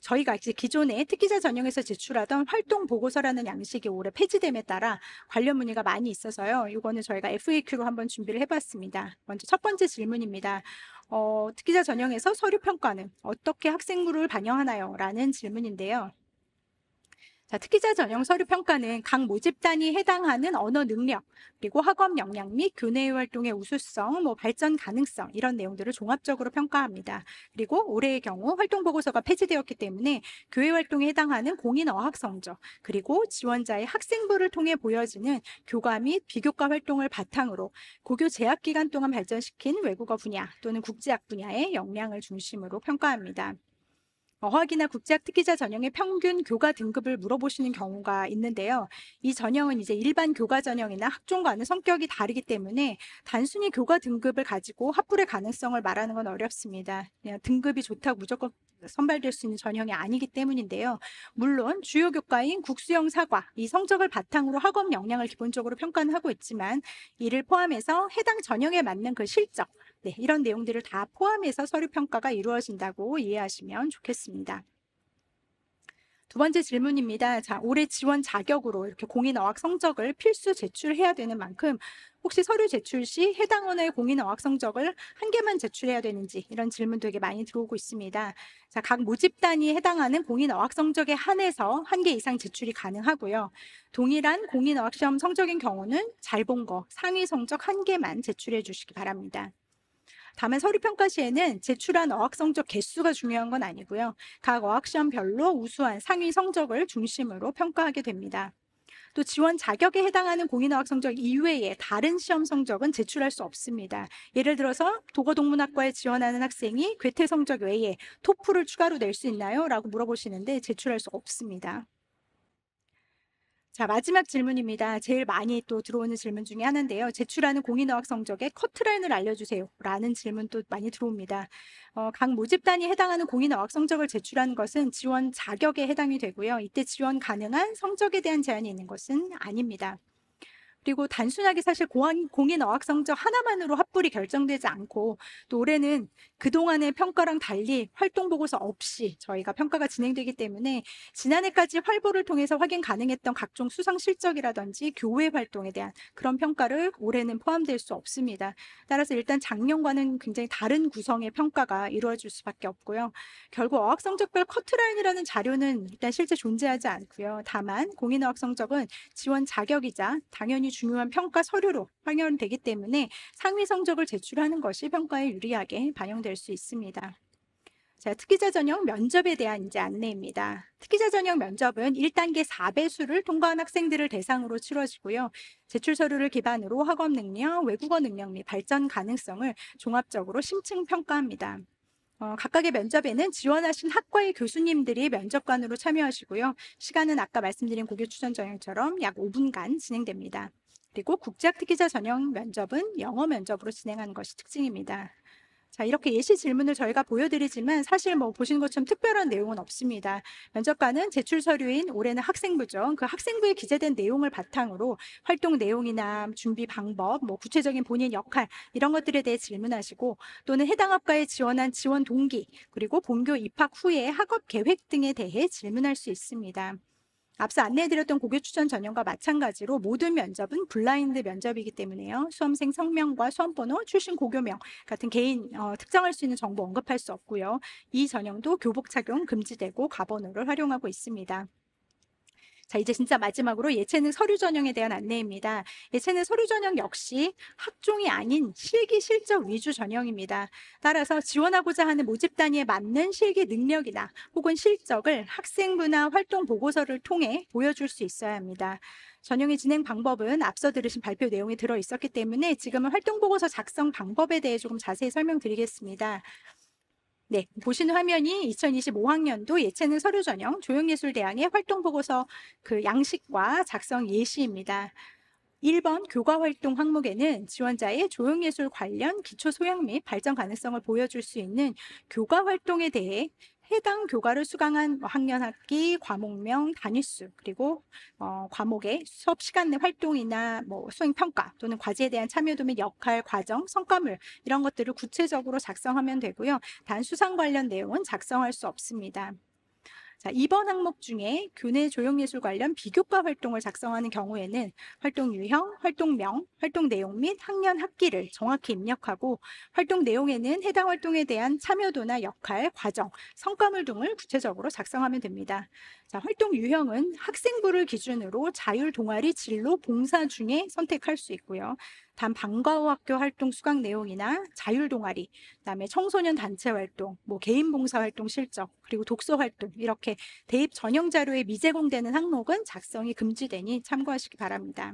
저희가 이제 기존에 특기자 전형에서 제출하던 활동 보고서라는 양식이 올해 폐지됨에 따라 관련 문의가 많이 있어서요. 이거는 저희가 FAQ로 한번 준비를 해봤습니다. 먼저 첫 번째 질문입니다. 특기자 전형에서 서류 평가는 어떻게 학생부를 반영하나요? 라는 질문인데요. 자, 특기자 전형 서류 평가는 각 모집단이 해당하는 언어 능력, 그리고 학업 역량 및 교내 활동의 우수성, 발전 가능성 이런 내용들을 종합적으로 평가합니다. 그리고 올해의 경우 활동 보고서가 폐지되었기 때문에 교회 활동에 해당하는 공인 어학 성적, 그리고 지원자의 학생부를 통해 보여지는 교과 및 비교과 활동을 바탕으로 고교 재학 기간 동안 발전시킨 외국어 분야 또는 국제학 분야의 역량을 중심으로 평가합니다. 어학이나 국제학 특기자 전형의 평균 교과 등급을 물어보시는 경우가 있는데요. 이 전형은 이제 일반 교과 전형이나 학종과는 성격이 다르기 때문에 단순히 교과 등급을 가지고 합불의 가능성을 말하는 건 어렵습니다. 그냥 등급이 좋다고 무조건 선발될 수 있는 전형이 아니기 때문인데요. 물론 주요 교과인 국수형 사과, 이 성적을 바탕으로 학업 역량을 기본적으로 평가는 하고 있지만 이를 포함해서 해당 전형에 맞는 그 실적, 네, 이런 내용들을 다 포함해서 서류 평가가 이루어진다고 이해하시면 좋겠습니다. 두 번째 질문입니다. 자, 올해 지원 자격으로 이렇게 공인어학 성적을 필수 제출해야 되는 만큼 혹시 서류 제출 시 해당 언어의 공인어학 성적을 한 개만 제출해야 되는지 이런 질문 되게 많이 들어오고 있습니다. 자, 각 모집단위에 해당하는 공인어학 성적에 한해서 한 개 이상 제출이 가능하고요. 동일한 공인어학 시험 성적인 경우는 잘 본 거 상위 성적 한 개만 제출해 주시기 바랍니다. 다만 서류 평가 시에는 제출한 어학 성적 개수가 중요한 건 아니고요. 각 어학 시험별로 우수한 상위 성적을 중심으로 평가하게 됩니다. 또 지원 자격에 해당하는 공인어학 성적 이외에 다른 시험 성적은 제출할 수 없습니다. 예를 들어서 도거동문학과에 지원하는 학생이 괴테 성적 외에 토플을 추가로 낼 수 있나요? 라고 물어보시는데 제출할 수 없습니다. 자, 마지막 질문입니다. 제일 많이 또 들어오는 질문 중에 하나인데요. 제출하는 공인어학 성적의 커트라인을 알려주세요. 라는 질문도 많이 들어옵니다. 각 모집단이 해당하는 공인어학 성적을 제출하는 것은 지원 자격에 해당이 되고요. 이때 지원 가능한 성적에 대한 제한이 있는 것은 아닙니다. 그리고 단순하게 사실 공인어학 성적 하나만으로 합불이 결정되지 않고 또 올해는 그동안의 평가랑 달리 활동보고서 없이 저희가 평가가 진행되기 때문에 지난해까지 활보를 통해서 확인 가능했던 각종 수상 실적이라든지 교외 활동에 대한 그런 평가를 올해는 포함될 수 없습니다. 따라서 일단 작년과는 굉장히 다른 구성의 평가가 이루어질 수밖에 없고요. 결국 어학 성적별 커트라인이라는 자료는 일단 실제 존재하지 않고요. 다만 공인어학 성적은 지원 자격이자 당연히 중요한 평가 서류로 확인되기 때문에 상위 성적을 제출하는 것이 평가에 유리하게 반영될 수 있습니다. 자, 특기자 전형 면접에 대한 이제 안내입니다. 특기자 전형 면접은 1단계 4배수를 통과한 학생들을 대상으로 치러지고요. 제출 서류를 기반으로 학업 능력, 외국어 능력 및 발전 가능성을 종합적으로 심층 평가합니다. 각각의 면접에는 지원하신 학과의 교수님들이 면접관으로 참여하시고요. 시간은 아까 말씀드린 고교 추천 전형처럼 약 5분간 진행됩니다. 그리고 국제학 특기자 전형 면접은 영어 면접으로 진행하는 것이 특징입니다. 자, 이렇게 예시 질문을 저희가 보여드리지만 사실 뭐 보시는 것처럼 특별한 내용은 없습니다. 면접관은 제출 서류인 올해는 학생부죠. 그 학생부에 기재된 내용을 바탕으로 활동 내용이나 준비 방법, 뭐 구체적인 본인 역할 이런 것들에 대해 질문하시고 또는 해당 학과에 지원한 지원 동기 그리고 본교 입학 후에 학업 계획 등에 대해 질문할 수 있습니다. 앞서 안내해드렸던 고교 추천 전형과 마찬가지로 모든 면접은 블라인드 면접이기 때문에요. 수험생 성명과 수험번호, 출신 고교명 같은 개인 특정할 수 있는 정보 언급할 수 없고요. 이 전형도 교복 착용 금지되고 가번호를 활용하고 있습니다. 자, 이제 진짜 마지막으로 예체능 서류 전형에 대한 안내입니다. 예체능 서류 전형 역시 학종이 아닌 실기 실적 위주 전형입니다. 따라서 지원하고자 하는 모집 단위에 맞는 실기 능력이나 혹은 실적을 학생부나 활동 보고서를 통해 보여줄 수 있어야 합니다. 전형의 진행 방법은 앞서 들으신 발표 내용이 들어 있었기 때문에 지금은 활동 보고서 작성 방법에 대해 조금 자세히 설명드리겠습니다. 네, 보시는 화면이 2025학년도 예체능 서류 전형 조형예술대학의 활동보고서 그 양식과 작성 예시입니다. 1번 교과 활동 항목에는 지원자의 조형예술 관련 기초 소양 및 발전 가능성을 보여줄 수 있는 교과 활동에 대해 해당 교과를 수강한 학년 학기, 과목명, 단위수, 그리고 과목의 수업 시간 내 활동이나 뭐 수행 평가 또는 과제에 대한 참여도 및 역할, 과정, 성과물 이런 것들을 구체적으로 작성하면 되고요. 단 수상 관련 내용은 작성할 수 없습니다. 자, 2번 항목 중에 교내 조형예술 관련 비교과 활동을 작성하는 경우에는 활동 유형, 활동명, 활동 내용 및 학년 학기를 정확히 입력하고 활동 내용에는 해당 활동에 대한 참여도나 역할, 과정, 성과물 등을 구체적으로 작성하면 됩니다. 자, 활동 유형은 학생부를 기준으로 자율 동아리, 진로, 봉사 중에 선택할 수 있고요. 단 방과후 학교 활동 수강 내용이나 자율 동아리, 그다음에 청소년 단체 활동, 뭐 개인 봉사 활동 실적, 그리고 독서 활동 이렇게 대입 전형 자료에 미제공되는 항목은 작성이 금지되니 참고하시기 바랍니다.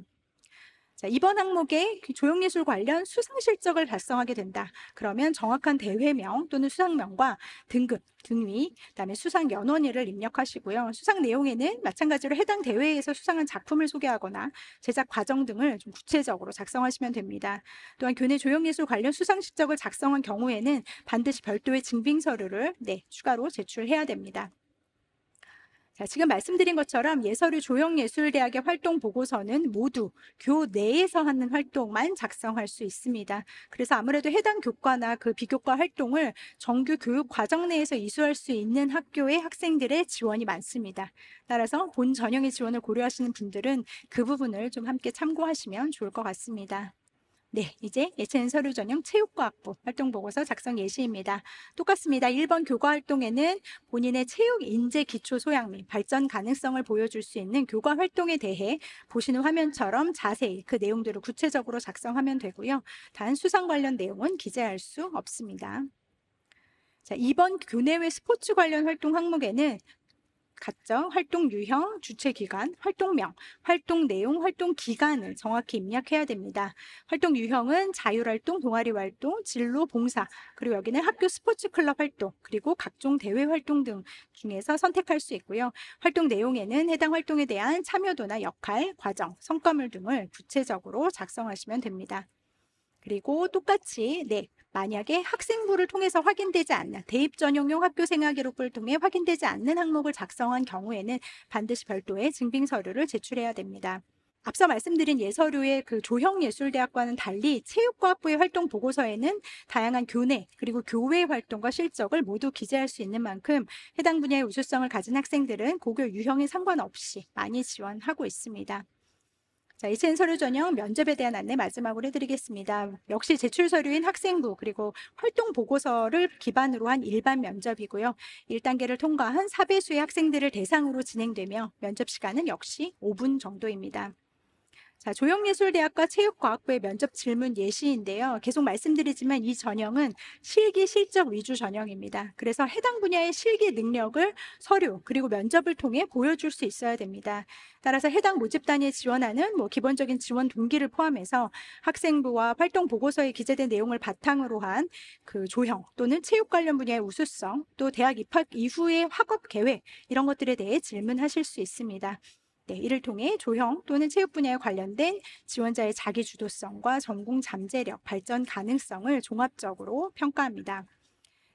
자, 이번 항목에 조형예술 관련 수상 실적을 달성하게 된다. 그러면 정확한 대회명 또는 수상명과 등급, 등위, 그다음에 수상 연원일을 입력하시고요. 수상 내용에는 마찬가지로 해당 대회에서 수상한 작품을 소개하거나 제작 과정 등을 좀 구체적으로 작성하시면 됩니다. 또한 교내 조형예술 관련 수상 실적을 작성한 경우에는 반드시 별도의 증빙 서류를 추가로 제출해야 됩니다. 자, 지금 말씀드린 것처럼 예서류 조형예술대학의 활동 보고서는 모두 교내에서 하는 활동만 작성할 수 있습니다. 그래서 아무래도 해당 교과나 그 비교과 활동을 정규 교육 과정 내에서 이수할 수 있는 학교의 학생들의 지원이 많습니다. 따라서 본 전형의 지원을 고려하시는 분들은 그 부분을 좀 함께 참고하시면 좋을 것 같습니다. 네, 이제 예체능 서류 전형 체육과학부 활동보고서 작성 예시입니다. 똑같습니다. 1번 교과 활동에는 본인의 체육 인재 기초 소양 및 발전 가능성을 보여줄 수 있는 교과 활동에 대해 보시는 화면처럼 자세히 그 내용들을 구체적으로 작성하면 되고요. 단 수상 관련 내용은 기재할 수 없습니다. 자, 2번 교내외 스포츠 관련 활동 항목에는 각종 활동 유형, 주최 기간, 활동명, 활동 내용, 활동 기간을 정확히 입력해야 됩니다. 활동 유형은 자율활동, 동아리 활동, 진로, 봉사, 그리고 여기는 학교 스포츠 클럽 활동, 그리고 각종 대회 활동 등 중에서 선택할 수 있고요. 활동 내용에는 해당 활동에 대한 참여도나 역할, 과정, 성과물 등을 구체적으로 작성하시면 됩니다. 그리고 똑같이 만약에 학생부를 통해서 확인되지 않는 대입 전형용 학교 생활 기록부를 통해 확인되지 않는 항목을 작성한 경우에는 반드시 별도의 증빙 서류를 제출해야 됩니다. 앞서 말씀드린 예서류의 그 조형예술대학과는 달리 체육과학부의 활동 보고서에는 다양한 교내 그리고 교외 활동과 실적을 모두 기재할 수 있는 만큼 해당 분야의 우수성을 가진 학생들은 고교 유형에 상관없이 많이 지원하고 있습니다. 자, 예체능 서류 전형 면접에 대한 안내 마지막으로 해드리겠습니다. 역시 제출 서류인 학생부 그리고 활동 보고서를 기반으로 한 일반 면접이고요. 1단계를 통과한 4배수의 학생들을 대상으로 진행되며 면접 시간은 역시 5분 정도입니다. 자, 조형예술대학과 체육과학부의 면접 질문 예시인데요. 계속 말씀드리지만 이 전형은 실기 실적 위주 전형입니다. 그래서 해당 분야의 실기 능력을 서류 그리고 면접을 통해 보여줄 수 있어야 됩니다. 따라서 해당 모집단에 지원하는 기본적인 지원 동기를 포함해서 학생부와 활동 보고서에 기재된 내용을 바탕으로 한 그 조형 또는 체육 관련 분야의 우수성, 또 대학 입학 이후의 학업 계획 이런 것들에 대해 질문하실 수 있습니다. 네, 이를 통해 조형 또는 체육 분야에 관련된 지원자의 자기 주도성과 전공 잠재력, 발전 가능성을 종합적으로 평가합니다.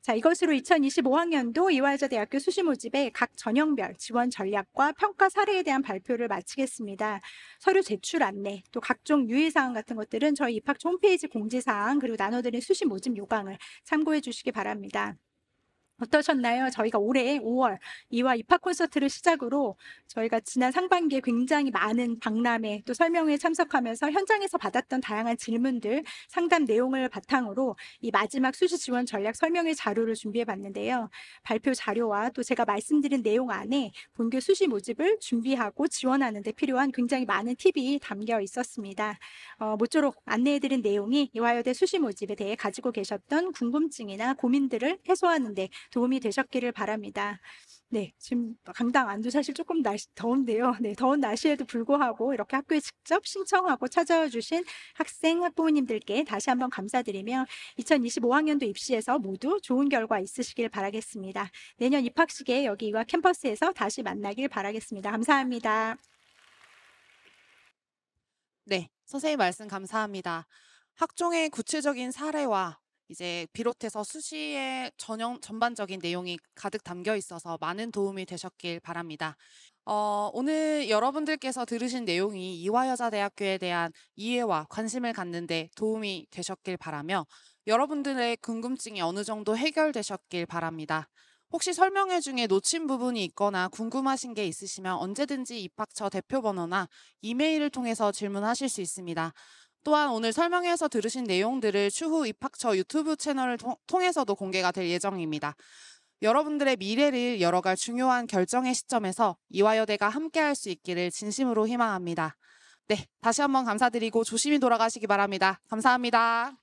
자, 이것으로 2025학년도 이화여자대학교 수시 모집의 각 전형별 지원 전략과 평가 사례에 대한 발표를 마치겠습니다. 서류 제출 안내, 또 각종 유의사항 같은 것들은 저희 입학처 홈페이지 공지사항 그리고 나눠드린 수시 모집 요강을 참고해 주시기 바랍니다. 어떠셨나요? 저희가 올해 5월 이화 입학 콘서트를 시작으로 저희가 지난 상반기에 굉장히 많은 박람회 또 설명회에 참석하면서 현장에서 받았던 다양한 질문들, 상담 내용을 바탕으로 이 마지막 수시 지원 전략 설명회 자료를 준비해 봤는데요. 발표 자료와 또 제가 말씀드린 내용 안에 본교 수시 모집을 준비하고 지원하는 데 필요한 굉장히 많은 팁이 담겨 있었습니다. 모쪼록 안내해드린 내용이 이화여대 수시 모집에 대해 가지고 계셨던 궁금증이나 고민들을 해소하는 데 도움이 되셨기를 바랍니다. 네, 지금 강당 안도 사실 조금 날씨 더운데요. 네, 더운 날씨에도 불구하고 이렇게 학교에 직접 신청하고 찾아와 주신 학생, 학부모님들께 다시 한번 감사드리며 2025학년도 입시에서 모두 좋은 결과 있으시길 바라겠습니다. 내년 입학식에 여기 이화 캠퍼스에서 다시 만나길 바라겠습니다. 감사합니다. 네, 선생님 말씀 감사합니다. 학종의 구체적인 사례와 이제 비롯해서 수시의 전반적인 내용이 가득 담겨 있어서 많은 도움이 되셨길 바랍니다. 오늘 여러분들께서 들으신 내용이 이화여자대학교에 대한 이해와 관심을 갖는 데 도움이 되셨길 바라며 여러분들의 궁금증이 어느 정도 해결되셨길 바랍니다. 혹시 설명회 중에 놓친 부분이 있거나 궁금하신 게 있으시면 언제든지 입학처 대표번호나 이메일을 통해서 질문하실 수 있습니다. 또한 오늘 설명회에서 들으신 내용들을 추후 입학처 유튜브 채널을 통해서도 공개가 될 예정입니다. 여러분들의 미래를 열어갈 중요한 결정의 시점에서 이화여대가 함께할 수 있기를 진심으로 희망합니다. 네, 다시 한번 감사드리고 조심히 돌아가시기 바랍니다. 감사합니다.